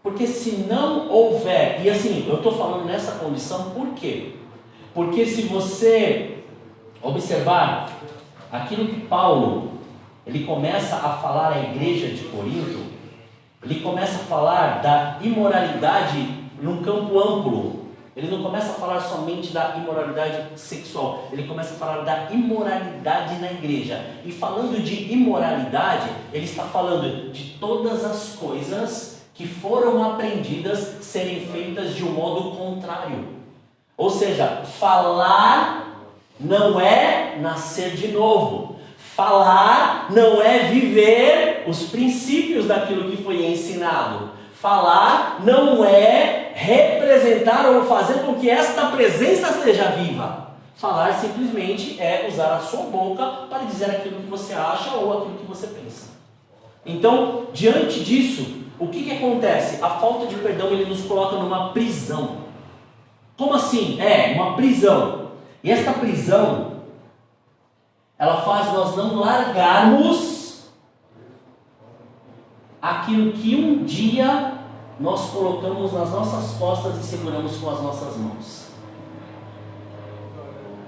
Porque se não houver, e assim, eu estou falando nessa condição, por quê? Porque se você observar aquilo que Paulo, ele começa a falar à igreja de Corinto, ele começa a falar da imoralidade num campo amplo. Ele não começa a falar somente da imoralidade sexual, ele começa a falar da imoralidade na igreja. E falando de imoralidade, ele está falando de todas as coisas que foram aprendidas serem feitas de um modo contrário. Ou seja, falar não é nascer de novo. Falar não é viver os princípios daquilo que foi ensinado. Falar não é representar ou fazer com que esta presença seja viva. Falar simplesmente é usar a sua boca para dizer aquilo que você acha ou aquilo que você pensa. Então, diante disso, o que acontece? A falta de perdão, ele nos coloca numa prisão. Como assim? É, uma prisão. E esta prisão, ela faz nós não largarmos aquilo que um dia nós colocamos nas nossas costas e seguramos com as nossas mãos.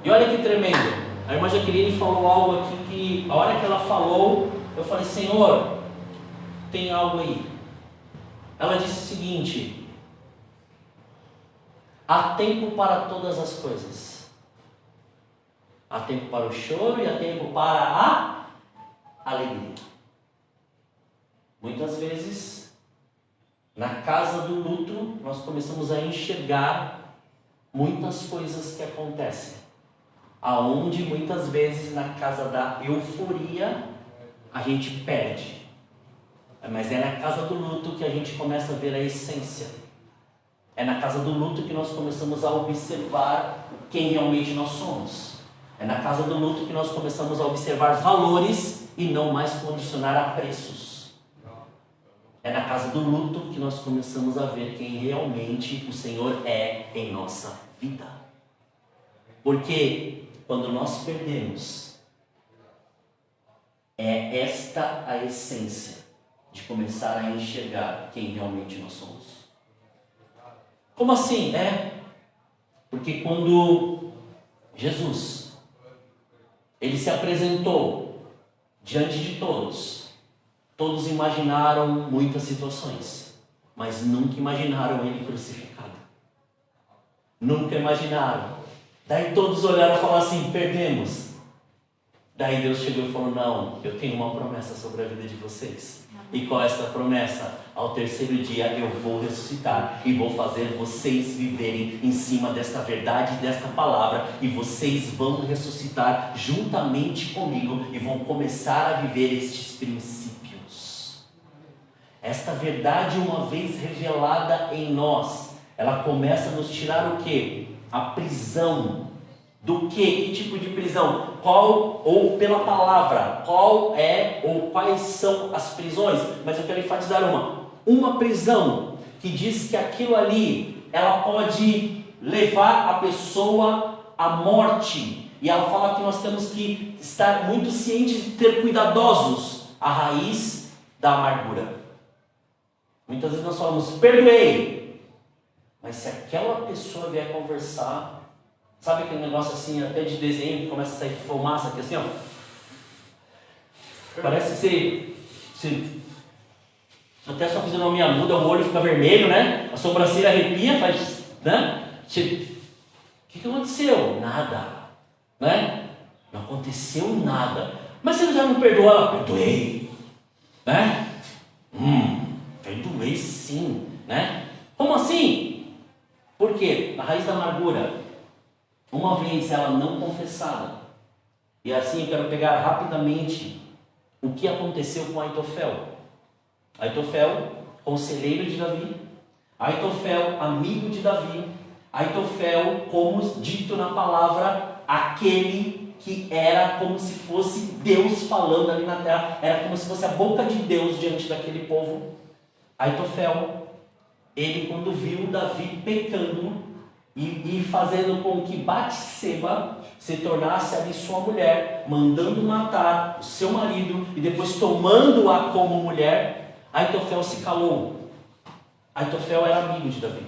E olha que tremendo. A irmã Jaqueline falou algo aqui que, a hora que ela falou, eu falei, Senhor, tem algo aí. Ela disse o seguinte: há tempo para todas as coisas. Há tempo para o choro e há tempo para a alegria. Muitas vezes, na casa do luto, nós começamos a enxergar muitas coisas que acontecem. Aonde muitas vezes na casa da euforia a gente perde. Mas é na casa do luto que a gente começa a ver a essência. É na casa do luto que nós começamos a observar quem realmente nós somos. É na casa do luto que nós começamos a observar valores e não mais condicionar a preços. É na casa do luto que nós começamos a ver quem realmente o Senhor é em nossa vida. Porque quando nós perdemos, é esta a essência de começar a enxergar quem realmente nós somos. Como assim? Porque quando Jesus, ele se apresentou diante de todos, todos imaginaram muitas situações, mas nunca imaginaram ele crucificado. Nunca imaginaram. Daí todos olharam e falaram assim, perdemos. Daí Deus chegou e falou, não, eu tenho uma promessa sobre a vida de vocês. E qual é essa promessa? Ao terceiro dia eu vou ressuscitar e vou fazer vocês viverem em cima desta verdade, desta palavra, e vocês vão ressuscitar juntamente comigo e vão começar a viver estes princípios. Esta verdade, uma vez revelada em nós, ela começa a nos tirar o quê? A prisão. Do quê? Que tipo de prisão? Qual, ou pela palavra, qual é ou quais são as prisões? Mas eu quero enfatizar uma prisão que diz que aquilo ali, ela pode levar a pessoa à morte. E ela fala que nós temos que estar muito cientes de ter cuidadosos a raiz da amargura. Muitas vezes nós falamos, perdoei. Mas se aquela pessoa vier conversar, sabe aquele negócio assim, até de desenho, que começa a sair fumaça aqui assim, ó. Parece que você até a sua fisionomia muda, o olho fica vermelho, né? A sobrancelha arrepia, faz, né? O que aconteceu? Nada, né? Não aconteceu nada. Mas você já não perdoou ela? Perdoei, né? amargura, uma vez ela não confessada. E assim eu quero pegar rapidamente o que aconteceu com Aitofel. Aitofel, conselheiro de Davi. Aitofel, amigo de Davi. Aitofel, como dito na palavra, aquele que era como se fosse Deus falando ali na terra, era como se fosse a boca de Deus diante daquele povo. Aitofel, ele quando viu Davi pecando e fazendo com que Batseba se tornasse ali sua mulher, mandando matar o seu marido e depois tomando-a como mulher, Aitofel se calou. Aitofel era amigo de Davi.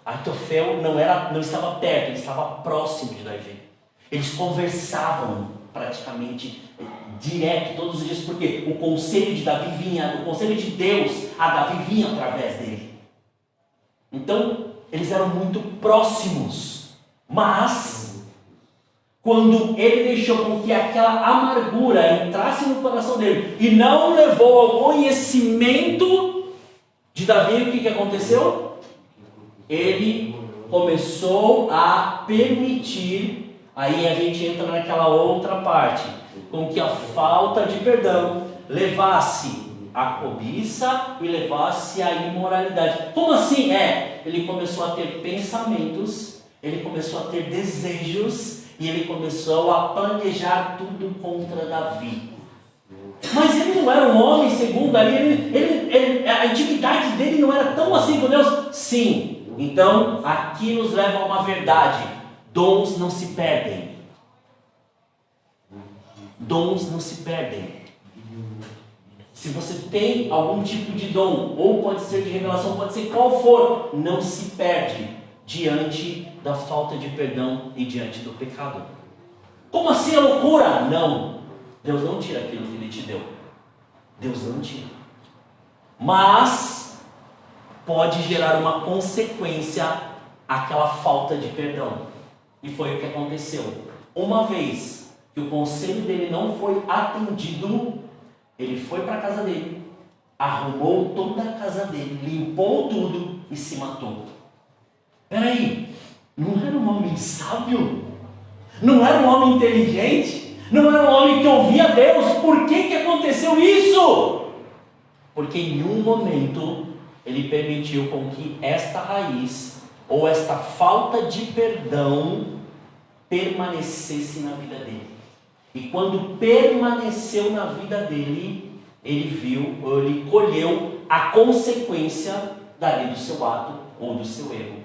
Aitofel não estava perto, ele estava próximo de Davi. Eles conversavam praticamente direto todos os dias, porque o conselho de Davi vinha, o conselho de Deus a Davi vinha através dele. Então, eles eram muito próximos. Mas, quando ele deixou com que aquela amargura entrasse no coração dele e não levou ao conhecimento de Davi, o que aconteceu? Ele começou a permitir, aí a gente entra naquela outra parte, com que a falta de perdão levasse a cobiça e levasse a imoralidade. Como assim? Ele começou a ter pensamentos, ele começou a ter desejos e ele começou a planejar tudo contra Davi. Mas ele não era um homem segundo ali, a intimidade dele não era tão assim com Deus? Sim. Então, aqui nos leva a uma verdade: dons não se perdem. Dons não se perdem. Se você tem algum tipo de dom, ou pode ser de revelação, pode ser qual for, não se perde diante da falta de perdão e diante do pecado. Como assim a loucura? Não. Deus não tira aquilo que Ele te deu. Deus não tira. Mas pode gerar uma consequência aquela falta de perdão. E foi o que aconteceu. Uma vez que o conselho dele não foi atendido, ele foi para a casa dele, arrumou toda a casa dele, limpou tudo e se matou. Peraí, não era um homem sábio? Não era um homem inteligente? Não era um homem que ouvia Deus? Por que aconteceu isso? Porque em um momento ele permitiu com que esta raiz, ou esta falta de perdão, permanecesse na vida dele. E quando permaneceu na vida dele, ele viu, ou ele colheu a consequência dali do seu ato ou do seu erro.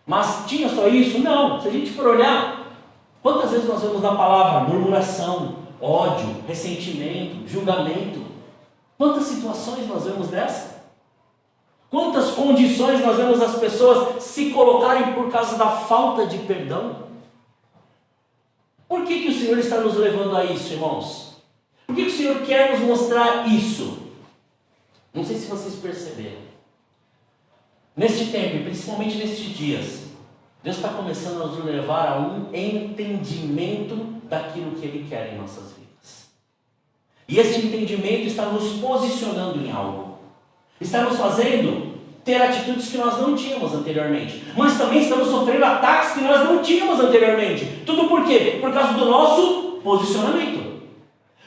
Mas tinha só isso? Não. Se a gente for olhar, quantas vezes nós vemos na palavra murmuração, ódio, ressentimento, julgamento? Quantas situações nós vemos dessa? Quantas condições nós vemos as pessoas se colocarem por causa da falta de perdão? Por que o Senhor está nos levando a isso, irmãos? Por que o Senhor quer nos mostrar isso? Não sei se vocês perceberam. Neste tempo, e principalmente nestes dias, Deus está começando a nos levar a um entendimento daquilo que Ele quer em nossas vidas. E este entendimento está nos posicionando em algo. Está nos fazendo ter atitudes que nós não tínhamos anteriormente. Mas também estamos sofrendo ataques que nós não tínhamos anteriormente. Tudo por quê? Por causa do nosso posicionamento.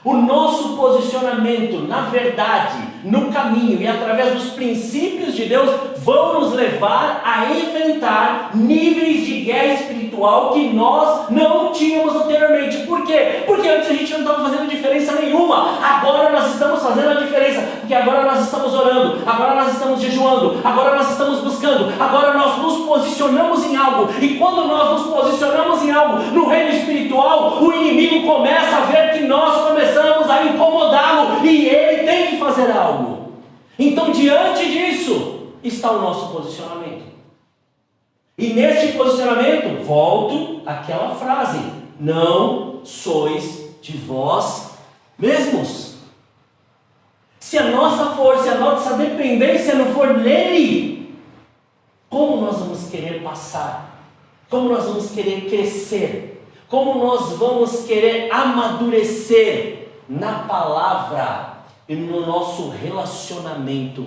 O nosso posicionamento, na verdade, no caminho e através dos princípios de Deus, vão nos levar a enfrentar níveis de guerra espiritual que nós não tínhamos anteriormente. Por quê? Porque antes a gente não estava fazendo diferença nenhuma. Agora nós estamos fazendo a diferença. Porque agora nós estamos orando, agora nós estamos jejuando, agora nós estamos buscando, agora nós nos posicionamos em algo. E quando nós nos posicionamos em algo no reino espiritual, o inimigo começa a ver que nós começamos a incomodá-lo e ele tem que fazer algo. Então, diante disso está o nosso posicionamento. E neste posicionamento, volto àquela frase: não sois de vós mesmos. Se a nossa força, a nossa dependência não for nele, como nós vamos querer passar? Como nós vamos querer crescer? Como nós vamos querer amadurecer na palavra e no nosso relacionamento?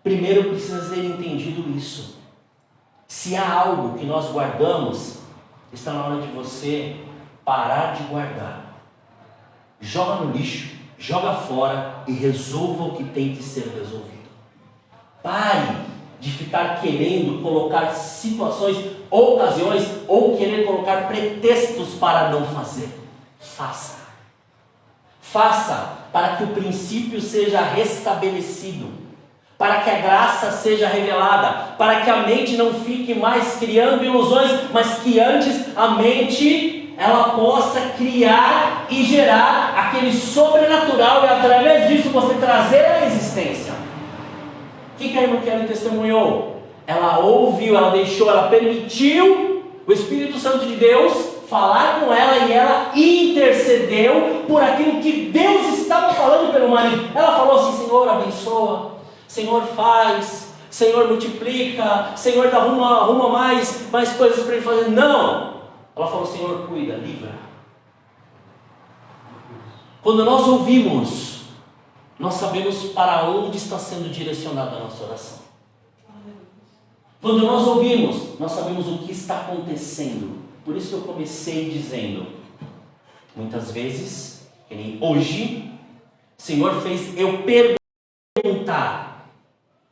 Primeiro precisa ser entendido isso. Se há algo que nós guardamos, está na hora de você parar de guardar. Joga no lixo, joga fora e resolva o que tem que ser resolvido. Pare de ficar querendo colocar situações, ocasiões, ou querer colocar pretextos para não fazer. Faça. Faça para que o princípio seja restabelecido, para que a graça seja revelada, para que a mente não fique mais criando ilusões, mas que antes a mente ela possa criar e gerar aquele sobrenatural e através disso você trazer a existência. O que a irmã Kelly testemunhou? Ela ouviu, ela deixou, ela permitiu o Espírito Santo de Deus falar com ela e ela intercedeu por aquilo que Deus estava falando pelo marido. Ela falou assim: Senhor, abençoa, Senhor, faz, Senhor, multiplica, Senhor, arruma mais coisas para ele fazer. Não! Ela falou: Senhor, cuida, livra. Quando nós ouvimos, nós sabemos para onde está sendo direcionada a nossa oração. Quando nós ouvimos, nós sabemos o que está acontecendo. Por isso que eu comecei dizendo, muitas vezes, que nem hoje, o Senhor fez eu perguntar.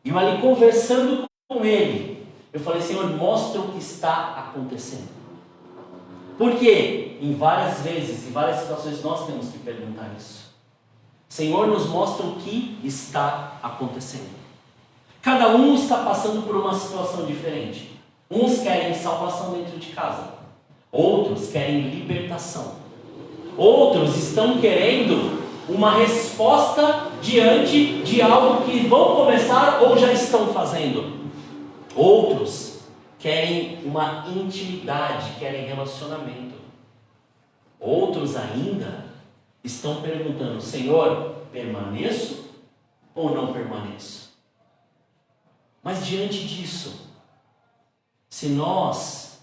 E eu ali conversando com Ele, eu falei: Senhor, mostra o que está acontecendo. Porque em várias vezes, em várias situações, nós temos que perguntar isso. Senhor, nos mostra o que está acontecendo. Cada um está passando por uma situação diferente. Uns querem salvação dentro de casa. Outros querem libertação. Outros estão querendo uma resposta diante de algo que vão começar ou já estão fazendo. Outros querem uma intimidade, querem relacionamento. Outros ainda estão perguntando: Senhor, permaneço ou não permaneço? Mas diante disso, se nós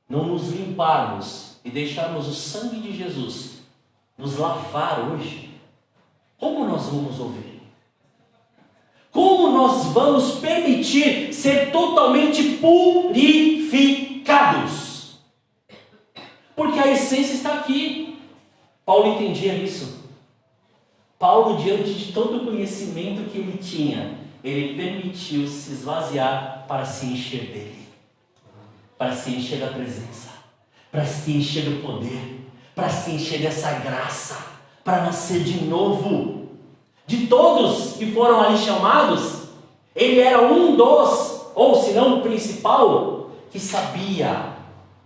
não nos limparmos e deixarmos o sangue de Jesus nos lavar hoje, como nós vamos ouvir? Como nós vamos permitir ser totalmente purificados? Porque a essência está aqui. Paulo entendia isso. Paulo, diante de todo o conhecimento que ele tinha, ele permitiu se esvaziar para se encher dele, para se encher da presença, para se encher do poder, para se encher dessa graça, para nascer de novo. De todos que foram ali chamados, ele era um dos, ou se não o principal, que sabia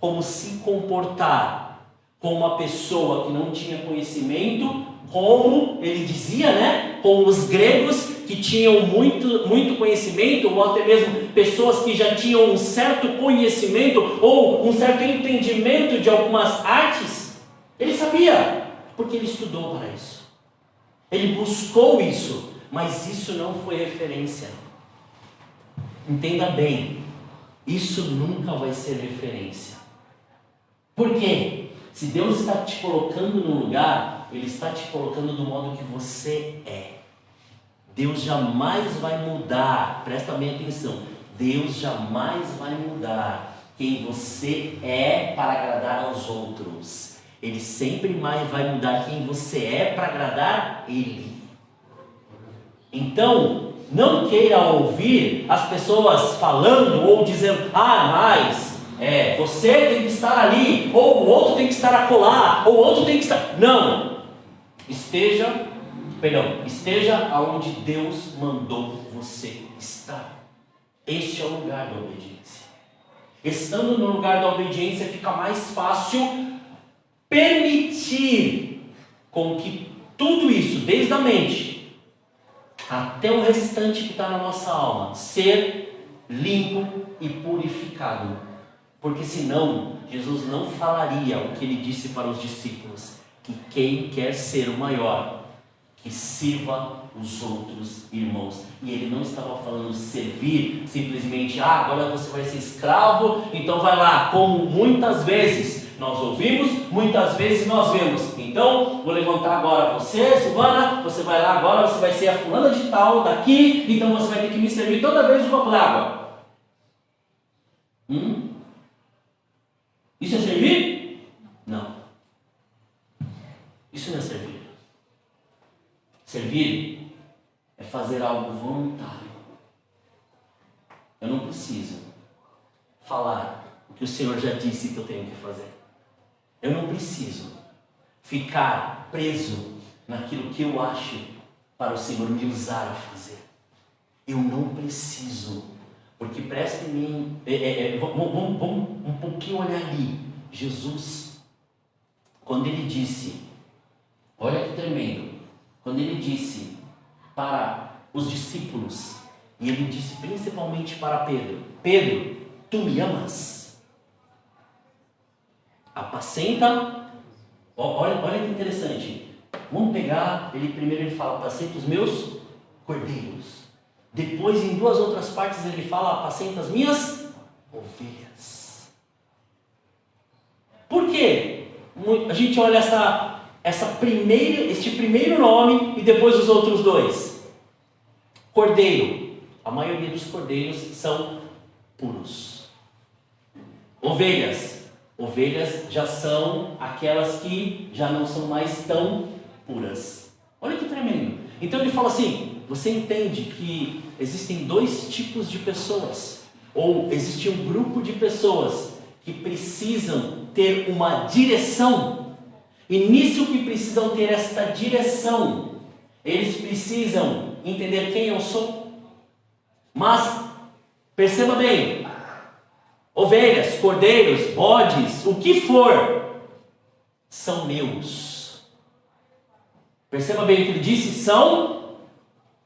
como se comportar com uma pessoa que não tinha conhecimento, como ele dizia, né? Com os gregos que tinham muito conhecimento, ou até mesmo pessoas que já tinham um certo conhecimento ou um certo entendimento de algumas artes. Ele sabia, porque ele estudou para isso. Ele buscou isso, mas isso não foi referência. Entenda bem, isso nunca vai ser referência. Por quê? Se Deus está te colocando no lugar, Ele está te colocando do modo que você é. Deus jamais vai mudar, presta bem atenção, Deus jamais vai mudar quem você é para agradar aos outros. Ele sempre mais vai mudar quem você é para agradar Ele. Então, não queira ouvir as pessoas falando ou dizendo: mas você tem que estar ali, ou o outro tem que estar acolá, ou o outro tem que estar... Não! Esteja aonde Deus mandou você estar. Este é o lugar da obediência. Estando no lugar da obediência, fica mais fácil permitir com que tudo isso, desde a mente até o restante que está na nossa alma, ser limpo e purificado. Porque senão, Jesus não falaria o que Ele disse para os discípulos: que quem quer ser o maior, que sirva os outros irmãos. E Ele não estava falando servir simplesmente: agora você vai ser escravo, então vai lá, como muitas vezes nós ouvimos, muitas vezes nós vemos. Então, vou levantar agora você, Silvana, você vai lá agora, você vai ser a fulana de tal daqui, então você vai ter que me servir toda vez um copo d'água. Isso é servir? Não. Isso não é servir. Servir é fazer algo voluntário. Eu não preciso falar o que o Senhor já disse que eu tenho que fazer. Eu não preciso ficar preso naquilo que eu acho para o Senhor me usar a fazer. Eu não preciso, porque preste em mim, vamos um pouquinho olhar ali. Jesus, quando ele disse, olha que tremendo, quando ele disse para os discípulos, e ele disse principalmente para Pedro: Pedro, tu me amas? Apacenta. Olha que interessante. Vamos pegar, primeiro ele fala: apacenta os meus cordeiros. Depois, em duas outras partes, ele fala: apacenta as minhas ovelhas. Por quê? A gente olha este primeiro nome e depois os outros dois. Cordeiro. A maioria dos cordeiros são puros. Ovelhas. Ovelhas já são aquelas que já não são mais tão puras. Olha que tremendo. Então ele fala assim: você entende que existem dois tipos de pessoas, ou existe um grupo de pessoas que precisam ter uma direção, e nisso que precisam ter esta direção, eles precisam entender quem eu sou. Mas perceba bem, ovelhas, cordeiros, bodes, o que for, são meus. Perceba bem o que ele disse: são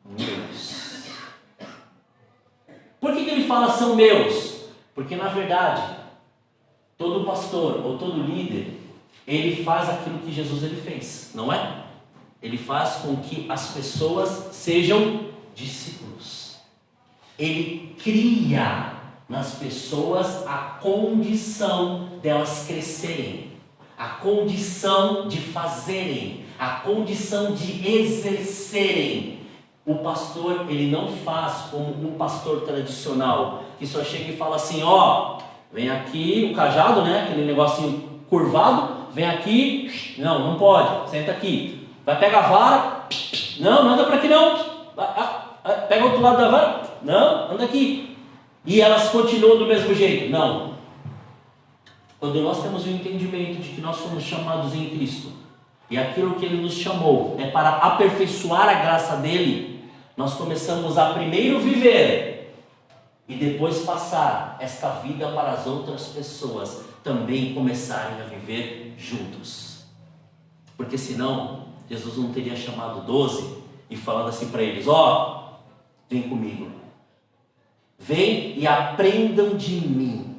meus. Por que ele fala são meus? Porque na verdade, todo pastor ou todo líder, ele faz aquilo que Jesus ele fez, não é? Ele faz com que as pessoas sejam discípulos. Ele cria nas pessoas a condição delas crescerem, a condição de fazerem, a condição de exercerem. O pastor, ele não faz como um pastor tradicional, que só chega e fala assim: ó, vem aqui o cajado, né, aquele negocinho curvado, vem aqui, não pode, senta aqui, vai pegar a vara, não anda para aqui não, pega o outro lado da vara, não, anda aqui. E elas continuam do mesmo jeito. Não. Quando nós temos o entendimento de que nós somos chamados em Cristo, e aquilo que Ele nos chamou é para aperfeiçoar a graça dEle, nós começamos a primeiro viver, e depois passar esta vida para as outras pessoas também começarem a viver juntos. Porque senão, Jesus não teria chamado 12 e falado assim para eles: ó, vem comigo. Vem e aprendam de mim.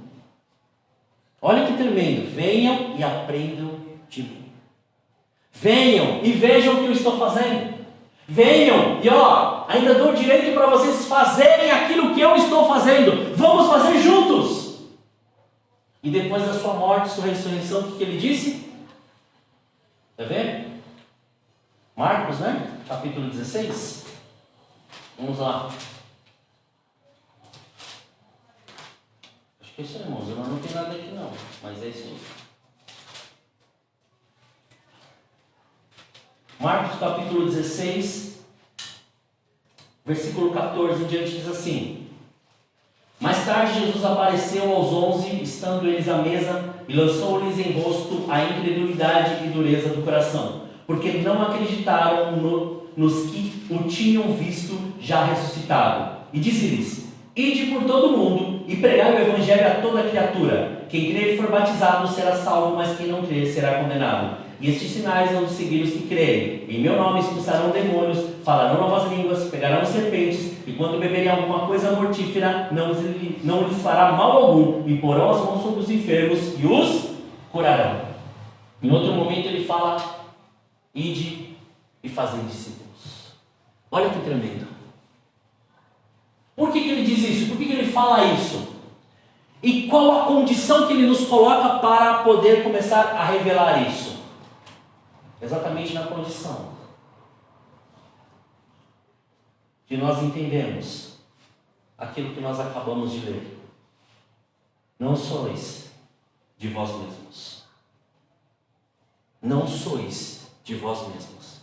Olha que tremendo. Venham e aprendam de mim. Venham e vejam o que eu estou fazendo. Venham e ainda dou direito para vocês fazerem aquilo que eu estou fazendo. Vamos fazer juntos. E depois da sua morte e sua ressurreição, o que ele disse? Está vendo? Marcos, né? Capítulo 16. Vamos lá. Acho que é isso, irmãos. Eu não tenho nada aqui não, mas é isso aí. Marcos capítulo 16, versículo 14 em diante diz assim: mais tarde Jesus apareceu aos 11, estando eles à mesa, e lançou-lhes em rosto a incredulidade e dureza do coração, porque não acreditaram nos que o tinham visto já ressuscitado. E disse-lhes: ide por todo o mundo e pregai o evangelho a toda criatura. Quem crer e for batizado será salvo, mas quem não crer será condenado. E estes sinais vão seguir os que crerem. Em meu nome expulsarão demônios, falarão novas línguas, pegarão serpentes, e quando beberem alguma coisa mortífera, não lhes fará mal algum, e porão as mãos sobre os enfermos e os curarão. Em outro momento ele fala: ide e fazei discípulos. Olha que tremendo. Por que ele diz isso? Por que ele fala isso? E qual a condição que ele nos coloca para poder começar a revelar isso? Exatamente na condição que nós entendemos aquilo que nós acabamos de ler. Não sois de vós mesmos. Não sois de vós mesmos.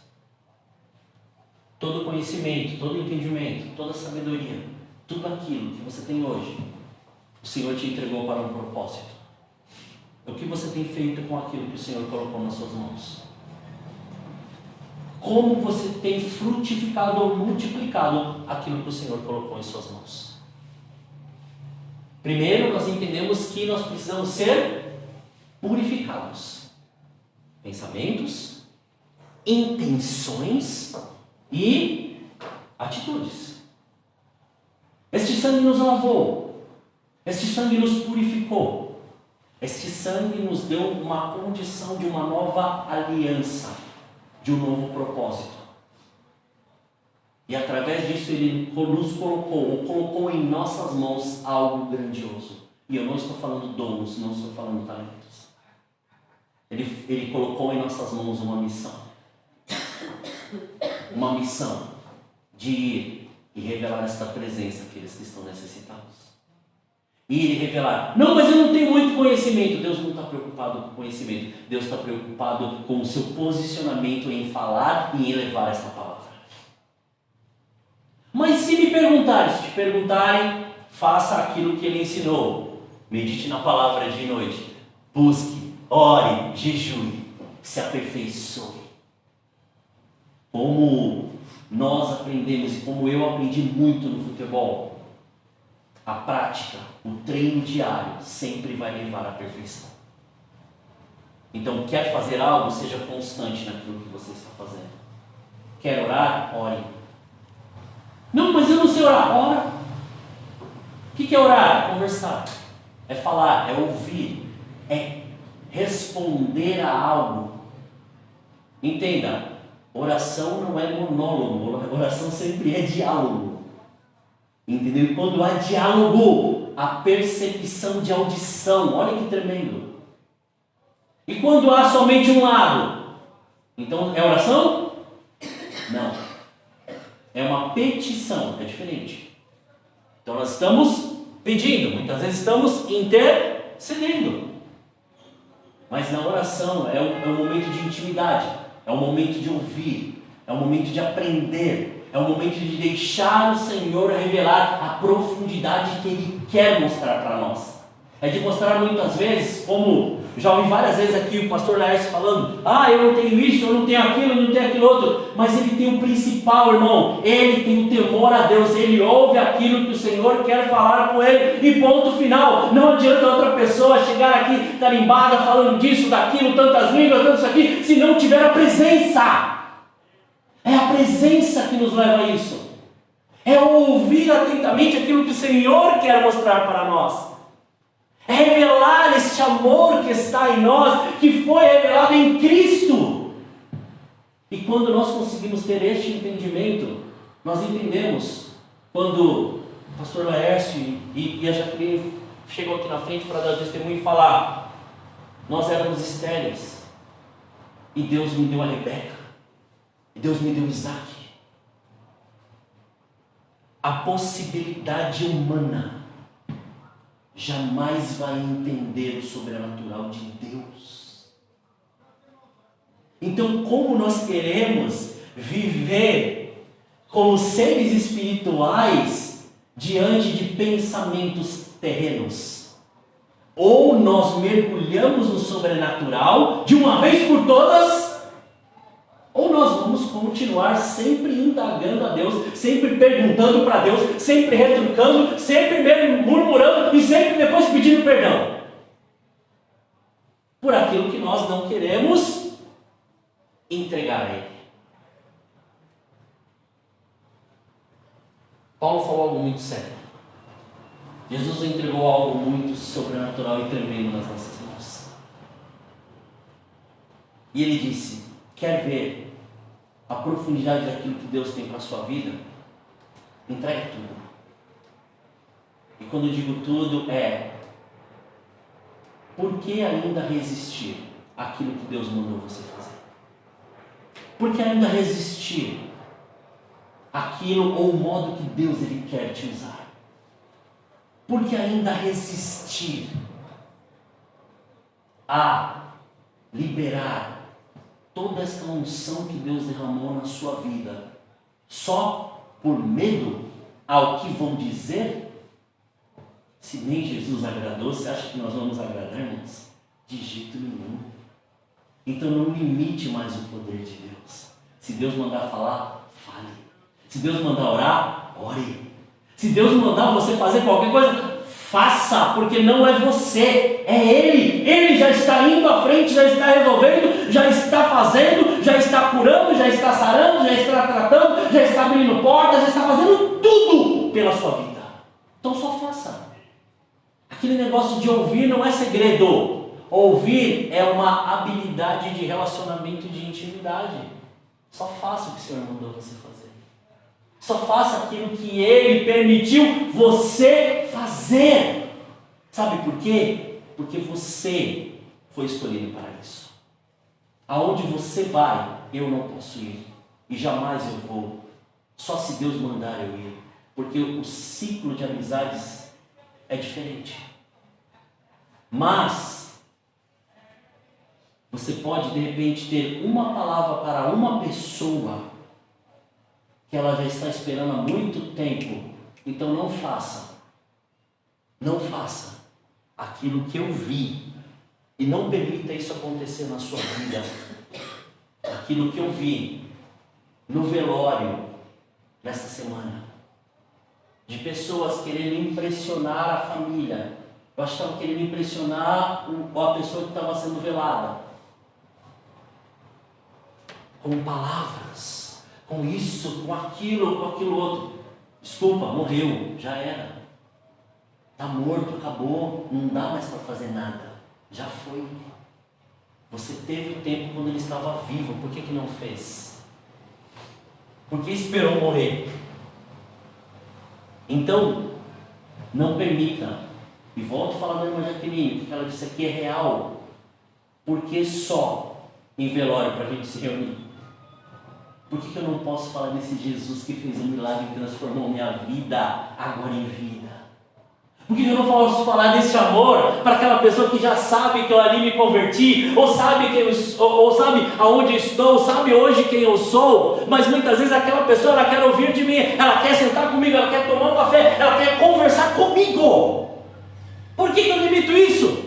Todo conhecimento, todo entendimento, toda sabedoria, tudo aquilo que você tem hoje, o Senhor te entregou para um propósito. O que você tem feito com aquilo que o Senhor colocou nas suas mãos? Como você tem frutificado ou multiplicado aquilo que o Senhor colocou em suas mãos? Primeiro, nós entendemos que nós precisamos ser purificados. Pensamentos, intenções e atitudes. Este sangue nos lavou. Este sangue nos purificou. Este sangue nos deu uma condição de uma nova aliança, de um novo propósito. E através disso Ele nos colocou em nossas mãos algo grandioso. E eu não estou falando dons, não estou falando talentos. Ele colocou em nossas mãos uma missão. Uma missão de ir e revelar esta presença àqueles que estão necessitados. Ir e revelar, não, mas eu não tenho muito conhecimento. Deus não está preocupado com o conhecimento. Deus está preocupado com o seu posicionamento em falar e em levar esta palavra. Mas se te perguntarem, faça aquilo que Ele ensinou. Medite na palavra de noite. Busque, ore, jejue, se aperfeiçoe. Como nós aprendemos e como eu aprendi muito no futebol, a prática, o treino diário sempre vai levar à perfeição. Então, quer fazer algo, seja constante naquilo que você está fazendo. Quer orar? Ore. Não, mas eu não sei orar. Ora. O que é orar? É conversar. É falar, é ouvir, é responder a algo. Entenda, oração não é monólogo, oração sempre é diálogo. Entendeu? E quando há diálogo, há percepção de audição. Olha que tremendo. E quando há somente um lado, então é oração? Não. É uma petição, é diferente. Então nós estamos pedindo, muitas vezes estamos intercedendo. Mas na oração é um momento de intimidade, é um momento de ouvir, é um momento de aprender. É o momento de deixar o Senhor revelar a profundidade que Ele quer mostrar para nós. É de mostrar muitas vezes, como já ouvi várias vezes aqui o pastor Laércio falando, eu não tenho isso, eu não tenho aquilo, eu não tenho aquilo outro. Mas ele tem o principal, irmão. Ele tem o temor a Deus. Ele ouve aquilo que o Senhor quer falar com ele. E ponto final. Não adianta outra pessoa chegar aqui tarimbada falando disso, daquilo, tantas línguas, tanto isso aqui, se não tiver a presença. É a presença que nos leva a isso. É ouvir atentamente aquilo que o Senhor quer mostrar para nós. É revelar este amor que está em nós, que foi revelado em Cristo. E quando nós conseguimos ter este entendimento, nós entendemos, quando o pastor Laércio e a Jaqueline chegam aqui na frente para dar testemunho e falar, nós éramos estéreis, e Deus me deu a Rebeca. Deus me deu Isaac. A possibilidade humana jamais vai entender o sobrenatural de Deus. Então, como nós queremos viver como seres espirituais diante de pensamentos terrenos? Ou nós mergulhamos no sobrenatural de uma vez por todas, ou nós vamos continuar sempre indagando a Deus, sempre perguntando para Deus, sempre retrucando, sempre murmurando e sempre depois pedindo perdão por aquilo que nós não queremos entregar a Ele. Paulo falou algo muito sério. Jesus entregou algo muito sobrenatural e tremendo nas nossas mãos. E Ele disse, quer ver a profundidade daquilo que Deus tem para a sua vida? Entregue tudo. E quando eu digo tudo, por que ainda resistir àquilo que Deus mandou você fazer? Por que ainda resistir àquilo ou o modo que Deus Ele quer te usar? Por que ainda resistir a liberar toda essa unção que Deus derramou na sua vida só por medo ao que vão dizer? Se nem Jesus agradou, você acha que nós vamos agradar, irmãos? De jeito nenhum. Então não limite mais o poder de Deus. Se Deus mandar falar, fale. Se Deus mandar orar, ore. Se Deus mandar você fazer qualquer coisa, faça, porque não é você, é Ele. Ele já está indo à frente, já está resolvendo, já está fazendo, já está curando, já está sarando, já está tratando, já está abrindo portas, já está fazendo tudo pela sua vida. Então só faça. Aquele negócio de ouvir não é segredo. Ouvir é uma habilidade de relacionamento, de intimidade. Só faça o que o Senhor mandou você fazer. Só faça aquilo que Ele permitiu você fazer. Sabe por quê? Porque você foi escolhido para isso. Aonde você vai, eu não posso ir. E jamais eu vou. Só se Deus mandar eu ir. Porque o ciclo de amizades é diferente. Mas você pode de repente ter uma palavra para uma pessoa que ela já está esperando há muito tempo. Então não faça aquilo que eu vi, e não permita isso acontecer na sua vida. Aquilo que eu vi no velório nesta semana, de pessoas querendo impressionar a família. Eu acho que estavam querendo impressionar a pessoa que estava sendo velada com palavras, com isso, com aquilo outro. Desculpa, morreu, já era. Está morto, acabou, não dá mais para fazer nada. Já foi. Você teve o tempo quando ele estava vivo, por que não fez? Por que esperou morrer? Então, não permita. E volto a falar da irmã Jaqueline, que ela disse aqui é real. Por que só em velório para a gente se reunir? Por que eu não posso falar desse Jesus que fez um milagre e transformou minha vida agora em vida? Por que eu não posso falar desse amor para aquela pessoa que já sabe que eu ali me converti, ou sabe ou sabe aonde eu estou, sabe hoje quem eu sou, mas muitas vezes aquela pessoa ela quer ouvir de mim, ela quer sentar comigo, ela quer tomar um café, ela quer conversar comigo. Por que eu limito isso?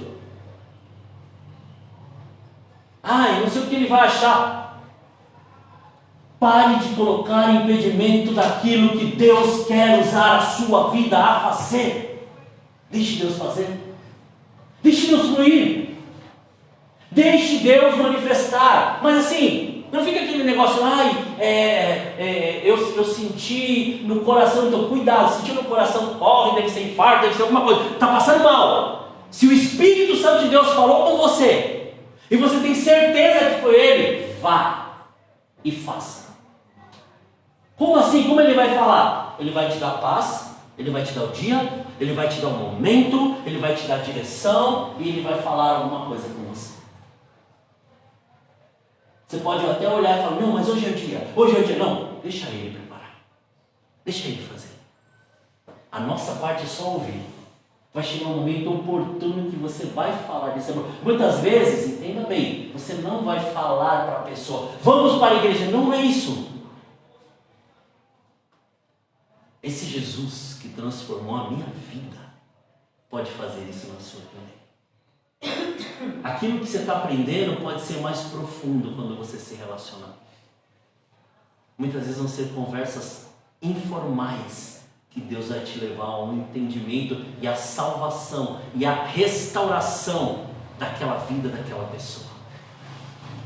Ai, não sei o que ele vai achar. Pare de colocar impedimento daquilo que Deus quer usar a sua vida a fazer. Deixe Deus fazer. Deixe Deus fluir. Deixe Deus manifestar. Mas assim, não fica aquele negócio, eu senti no coração, então cuidado, sentiu no coração, corre, deve ser infarto, deve ser alguma coisa, está passando mal. Se o Espírito Santo de Deus falou com você, e você tem certeza que foi Ele, vá e faça. Como assim? Como Ele vai falar? Ele vai te dar paz, Ele vai te dar o dia, Ele vai te dar o momento, Ele vai te dar a direção, e Ele vai falar alguma coisa com você. Você pode até olhar e falar, não, mas hoje é o dia, não, deixa Ele preparar, deixa Ele fazer. A nossa parte é só ouvir. Vai chegar um momento oportuno que você vai falar desse amor. Muitas vezes, entenda bem, você não vai falar para a pessoa, vamos para a igreja, não é isso. Esse Jesus que transformou a minha vida pode fazer isso na sua também. Aquilo que você está aprendendo pode ser mais profundo quando você se relaciona. Muitas vezes vão ser conversas informais que Deus vai te levar a um entendimento e a salvação e a restauração daquela vida, daquela pessoa.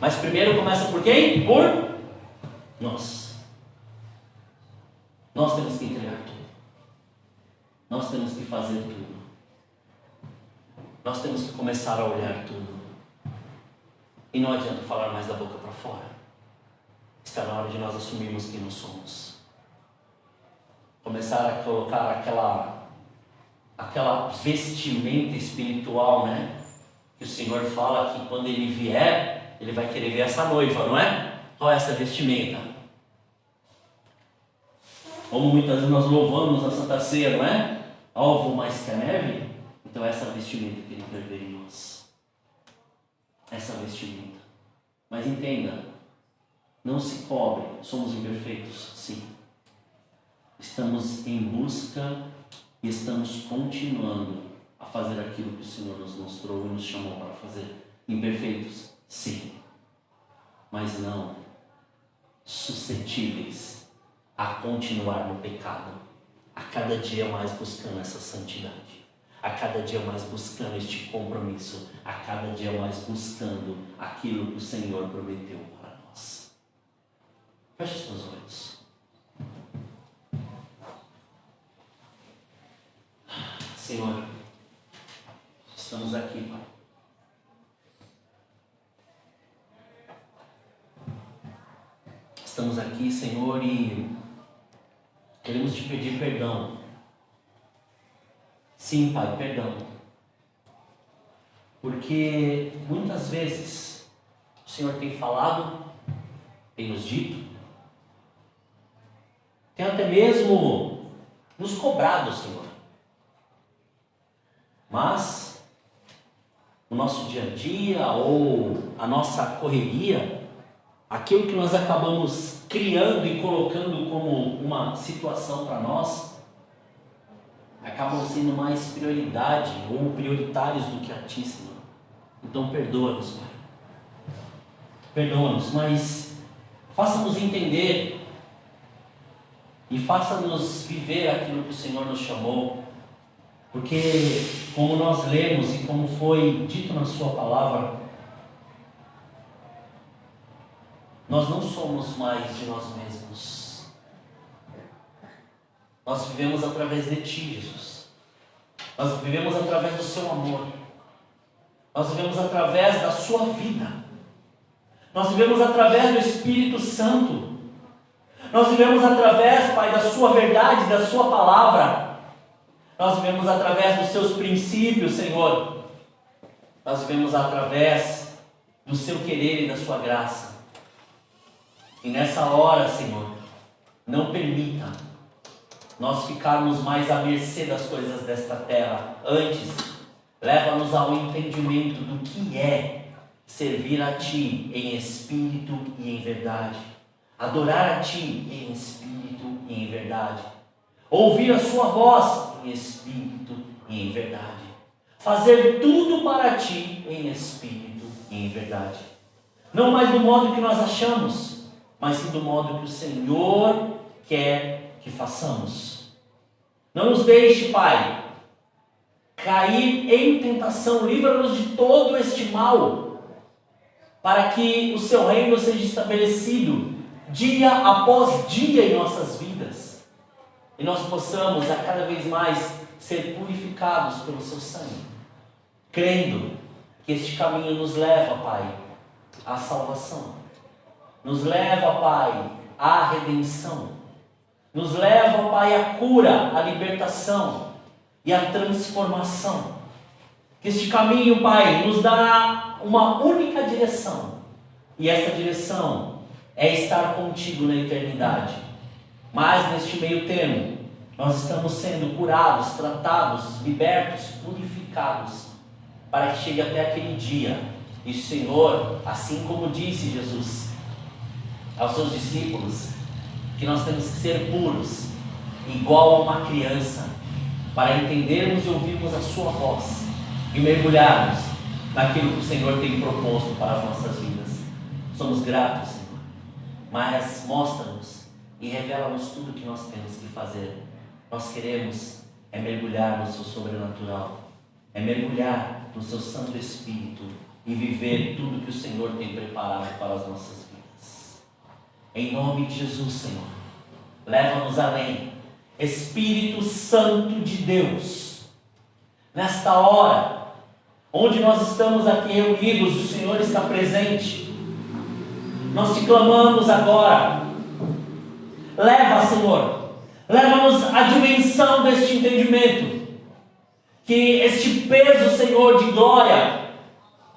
Mas primeiro começa por quem? Por nós. Nós temos que entregar tudo. Nós temos que fazer tudo. Nós temos que começar a olhar tudo. E não adianta falar mais da boca para fora. Está na hora de nós assumirmos quem nós somos. Começar a colocar aquela vestimenta espiritual, né? Que o Senhor fala que quando Ele vier, Ele vai querer ver essa noiva, não é? Qual é essa vestimenta? Como muitas vezes nós louvamos a Santa Ceia, não é? Alvo mais que a neve. Então essa vestimenta que Ele quer ver em nós. essa vestimenta. Mas entenda, não se cobre, somos imperfeitos, sim. Estamos em busca e estamos continuando a fazer aquilo que o Senhor nos mostrou e nos chamou para fazer. Imperfeitos, sim. Mas não suscetíveis a continuar no pecado. A cada dia mais buscando essa santidade. A cada dia mais buscando este compromisso. A cada dia mais buscando aquilo que o Senhor prometeu para nós. Feche os seus olhos. Senhor, estamos aqui, Pai. Estamos aqui, Senhor, e queremos te pedir perdão. Sim, Pai, perdão. Porque muitas vezes o Senhor tem falado, tem nos dito, tem até mesmo nos cobrado, Senhor. Mas no nosso dia a dia ou a nossa correria, aquilo que nós acabamos criando e colocando como uma situação para nós, acabam sendo mais prioridade ou prioritários do que a Ti, Senhor. Então perdoa-nos, Pai. Perdoa-nos, mas faça-nos entender e faça-nos viver aquilo que o Senhor nos chamou. Porque, como nós lemos e como foi dito na Sua palavra, nós não somos mais de nós mesmos. Nós vivemos através de Ti, Jesus. Nós vivemos através do Seu amor. Nós vivemos através da Sua vida. Nós vivemos através do Espírito Santo. Nós vivemos através, Pai, da Sua verdade, da Sua palavra. Nós vivemos através dos Seus princípios, Senhor. Nós vivemos através do Seu querer e da Sua graça. E nessa hora, Senhor, não permita nós ficarmos mais à mercê das coisas desta terra. Antes, leva-nos ao entendimento do que é servir a Ti em espírito e em verdade. Adorar a Ti em espírito e em verdade. Ouvir a Sua voz em espírito e em verdade. Fazer tudo para Ti em espírito e em verdade. Não mais do modo que nós achamos, mas sim do modo que o Senhor quer que façamos. Não nos deixe, Pai, cair em tentação. Livra-nos de todo este mal, para que o Seu reino seja estabelecido dia após dia em nossas vidas. E nós possamos a cada vez mais ser purificados pelo Seu sangue, crendo que este caminho nos leva, Pai, à salvação, nos leva, Pai, à redenção, nos leva, Pai, à cura, à libertação e à transformação. Que este caminho, Pai, nos dá uma única direção, e essa direção é estar contigo na eternidade. Mas neste meio termo, nós estamos sendo curados, tratados, libertos, purificados, para que chegue até aquele dia. E o Senhor, assim como disse Jesus aos seus discípulos, que nós temos que ser puros, igual a uma criança, para entendermos e ouvirmos a Sua voz e mergulharmos naquilo que o Senhor tem proposto para as nossas vidas. Somos gratos, Senhor, mas mostra-nos e revela-nos tudo o que nós temos que fazer. Nós queremos mergulhar no Seu sobrenatural, mergulhar no Seu Santo Espírito e viver tudo que o Senhor tem preparado para as nossas vidas. Em nome de Jesus, Senhor, leva-nos além. Espírito Santo de Deus, nesta hora, onde nós estamos aqui reunidos, o Senhor está presente. Nós te clamamos agora. Leva, Senhor, leva-nos à dimensão deste entendimento, que este peso, Senhor, de glória,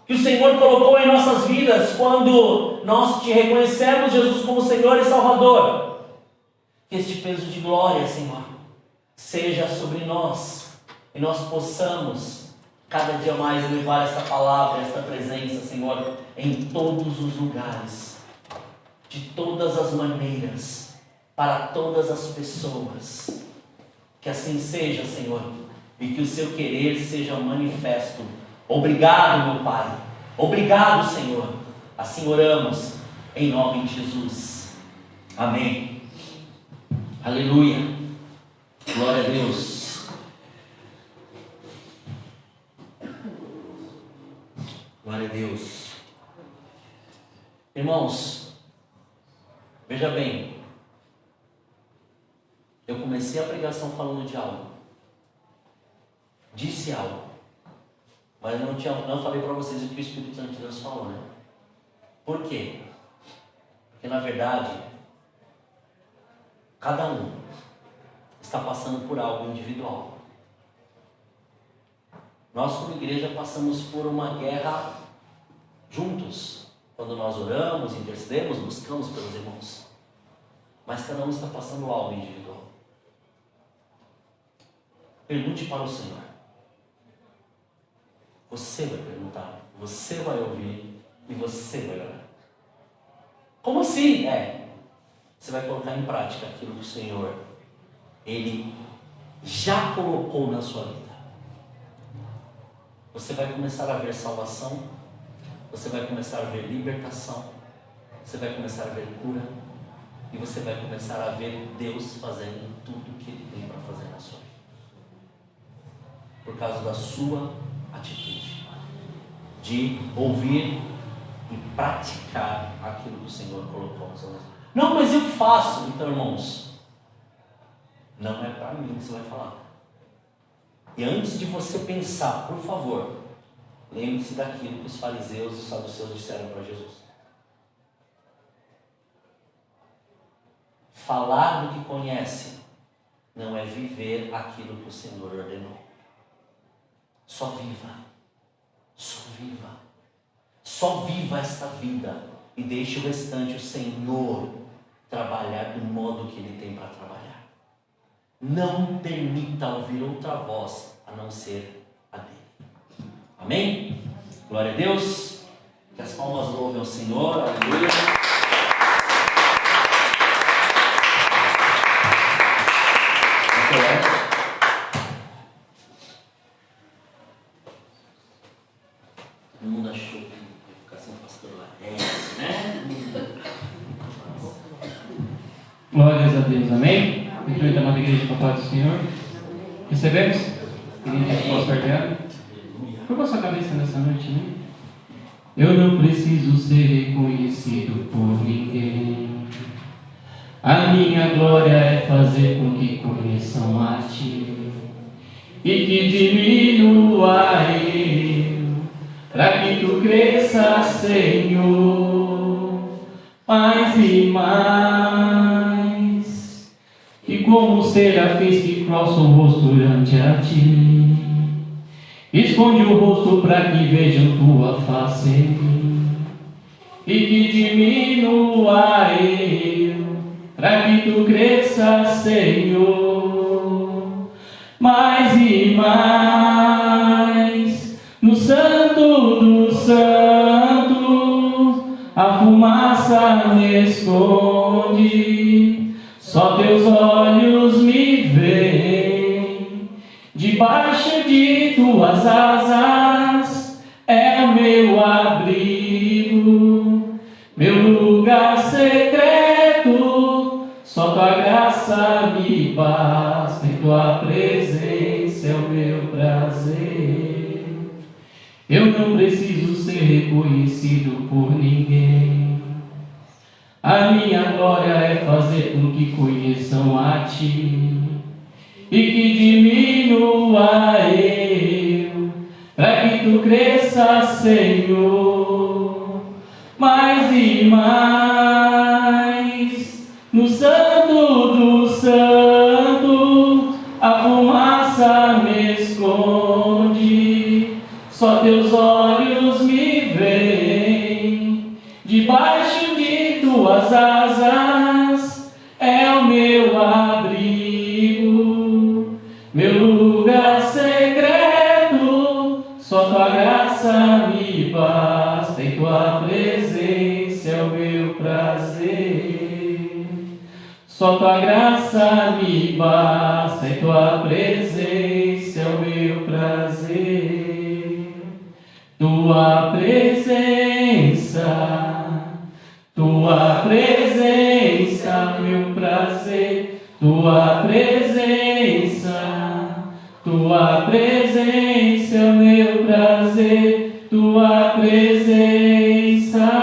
que o Senhor colocou em nossas vidas quando nós te reconhecemos, Jesus, como Senhor e Salvador, que este peso de glória, Senhor, seja sobre nós e nós possamos cada dia mais levar esta palavra, esta presença, Senhor, em todos os lugares, de todas as maneiras, para todas as pessoas. Que assim seja, Senhor, e que o seu querer seja manifesto. Obrigado, meu Pai. Obrigado, Senhor. Assim oramos, em nome de Jesus. Amém. Aleluia. Glória a Deus. Glória a Deus. Irmãos, veja bem, eu comecei a pregação falando de algo, disse algo, mas não falei para vocês o que o Espírito Santo de Deus falou, né? Por quê? Porque na verdade, cada um está passando por algo individual. Nós como igreja passamos por uma guerra juntos, quando nós oramos, intercedemos, buscamos pelos irmãos. Mas cada um está passando algo individual. Pergunte para o Senhor. Você vai perguntar, você vai ouvir e você vai orar. Como assim? Você vai colocar em prática aquilo que o Senhor, Ele já colocou na sua vida. Você vai começar a ver salvação, você vai começar a ver libertação, você vai começar a ver cura, e você vai começar a ver Deus fazendo tudo o que Ele tem para fazer na sua vida. Por causa da sua atitude, de ouvir e praticar aquilo que o Senhor colocou nas suas vidas. Não, mas eu faço. Então, irmãos, não é para mim que você vai falar. E antes de você pensar, por favor, lembre-se daquilo que os fariseus e os saduceus disseram para Jesus. Falar do que conhece não é viver aquilo que o Senhor ordenou. Só viva. Só viva. Só viva esta vida e deixe o restante, o Senhor, trabalhar do modo que Ele tem para trabalhar. Não permita ouvir outra voz a não ser a dele. Amém? Glória a Deus. Que as palmas louvem ao Senhor. Aleluia. O mundo achou que ia ficar sem pastor lá. É isso, né? Glórias a Deus, amém? Bem-vindo à amada igreja do Papai do Senhor. Recebemos? Querido pastor Adriano. Curva sua cabeça nessa noite, né? Eu não preciso ser reconhecido por ninguém. A minha glória é fazer com que conheçam a Ti e que diminua eu, para que Tu cresça, Senhor, mais e mais. E como serafins que croçam o rosto durante a Ti, esconde o rosto para que vejam Tua face em mim e que diminua eu, para que Tu cresça, Senhor, mais e mais. No Santo dos Santos, a fumaça me esconde, só Teus olhos me veem. Debaixo de Tuas asas é o meu abrigo, meu lugar secreto. Só Tua graça me basta, em Tua presença é o meu prazer. Eu não preciso ser reconhecido por ninguém. A minha glória é fazer com que conheçam a Ti e que diminua eu, para que Tu cresça, Senhor, mais e mais. No Santo dos Santos, a fumaça me esconde, só Teus olhos me veem. Debaixo de Tuas asas é o meu abrigo, meu lugar secreto. Só tua graça me basta e tua presença é o meu prazer. Tua presença, meu prazer. Tua presença é o meu prazer. Tua presença.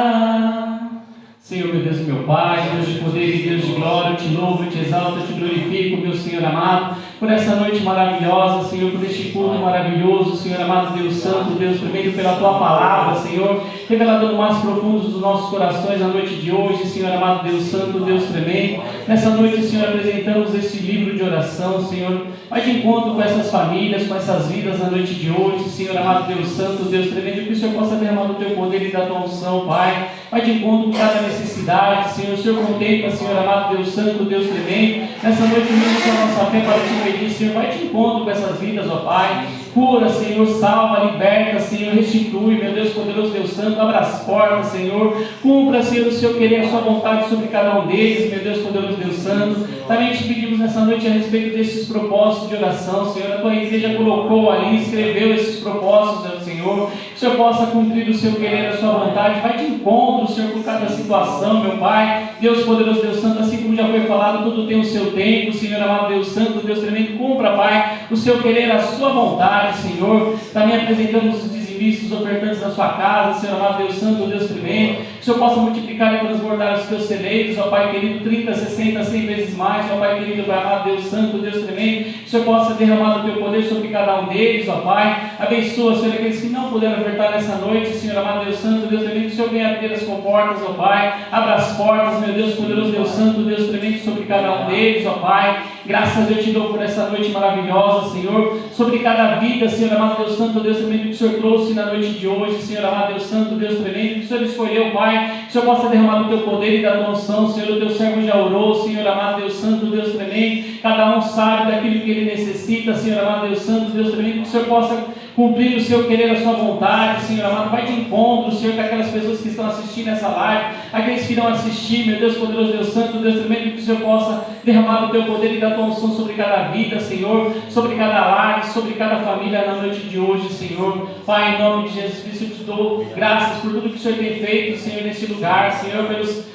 Senhor, meu Deus e meu Pai, Deus de poder e Deus de glória, eu te louvo, eu te exalto, eu te glorifico, meu Senhor amado, por essa noite maravilhosa, Senhor, por este culto maravilhoso, Senhor amado, Deus Santo, Deus primeiro pela Tua palavra, Senhor, revelador mais profundos dos nossos corações na noite de hoje, Senhor amado, Deus Santo, Deus tremendo. Nessa noite, Senhor, apresentamos este livro de oração, Senhor, vai de encontro com essas famílias, com essas vidas na noite de hoje, Senhor amado, Deus Santo, Deus tremendo, que o Senhor possa derramar do Teu poder e da Tua unção, Pai, vai de encontro com cada necessidade, Senhor, o Senhor contempla, Senhor amado, Deus Santo, Deus tremendo, nessa noite mesmo com a nossa fé para te pedir, Senhor, vai de encontro com essas vidas, ó Pai, cura, Senhor, salva, liberta, Senhor, restitui, meu Deus poderoso, Deus Santo, abra as portas, Senhor, cumpra, Senhor, o Seu querer, a Sua vontade sobre cada um deles, meu Deus poderoso, Deus Santo. Também te pedimos nessa noite a respeito desses propósitos de oração, Senhor, a Tua igreja colocou ali, escreveu esses propósitos, Senhor, que o Senhor possa cumprir o Seu querer, a Sua vontade, vai de encontro, Senhor, com cada situação, meu Pai, Deus poderoso, Deus Santo, assim como já foi falado, tudo tem o seu tempo, Senhor amado, Deus Santo, Deus tremendo, cumpra, Pai, o Seu querer, a Sua vontade, Senhor. Também apresentamos os dizimistas, os ofertantes da Sua casa, Senhor amado, Deus Santo, Deus tremendo, que o Senhor possa multiplicar e transbordar os Teus celeiros, ó Pai querido, 30, 60, 100 vezes mais, ó Pai querido, Pai amado, Deus Santo, Deus tremendo, que o Senhor possa derramar o Teu poder sobre cada um deles, ó Pai, abençoa, Senhor, aqueles que não puderam ofertar nessa noite, Senhor amado, Deus Santo, Deus tremendo, que o Senhor venha abrir as comportas, ó Pai, abra as portas, meu Deus poderoso, Deus Santo, Deus tremendo, sobre cada um deles, ó Pai, graças eu te dou por essa noite maravilhosa, Senhor, sobre cada vida, Senhor amado, Deus Santo, Deus tremendo, que o Senhor trouxe na noite de hoje, Senhor amado, Deus Santo, Deus tremendo, que o Senhor escolheu, Pai, que o Senhor possa derramar o Teu poder e da Tua unção, Senhor, o Teu servo já orou, Senhor amado, Deus Santo, Deus tremendo, cada um sabe daquilo que ele necessita, Senhor amado, Deus Santo, Deus tremendo, que o Senhor possa cumprir o Seu querer, a Sua vontade, Senhor amado, vai de encontro, Senhor, com aquelas pessoas que estão assistindo essa live, aqueles que irão assistir, meu Deus poderoso, Deus Santo, Deus tremendo, que o Senhor possa derramar o Teu poder e da Tua unção sobre cada vida, Senhor, sobre cada lar, sobre cada família na noite de hoje, Senhor. Pai, em nome de Jesus Cristo, eu te dou graças por tudo que o Senhor tem feito, Senhor, neste lugar, Senhor, pelos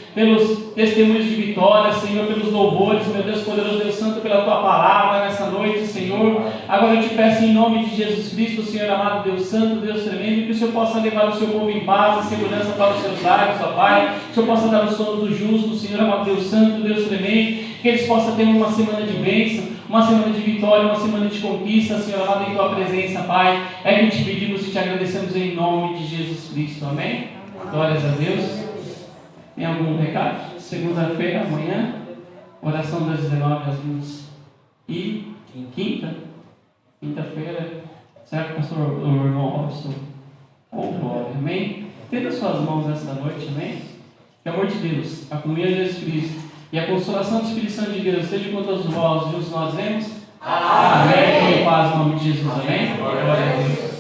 testemunhos de vitória, Senhor, pelos louvores, meu Deus poderoso, Deus Santo, pela Tua palavra nessa noite, Senhor. Agora eu te peço em nome de Jesus Cristo, Senhor amado, Deus Santo, Deus tremendo, que o Senhor possa levar o Seu povo em paz e segurança para os Seus lares, ó Pai, que o Senhor possa dar o sono do justo, Senhor amado, Deus Santo, Deus tremendo, que eles possam ter uma semana de bênção, uma semana de vitória, uma semana de conquista, Senhor amado, em Tua presença, Pai. É que te pedimos e te agradecemos em nome de Jesus Cristo, amém? Glórias a Deus. Tem algum recado? Segunda-feira, amanhã, oração das 19 às 20. E quinta-feira, será que o pastor, o irmão Robson, glória, amém? Tenda suas mãos nesta noite, amém? Que o amor de Deus, a comunhão de Jesus Cristo e a consolação do Espírito Santo de Deus seja com todos vós, juntos nós vemos. Amém. Com paz, em nome de Jesus, amém? Glória a Deus.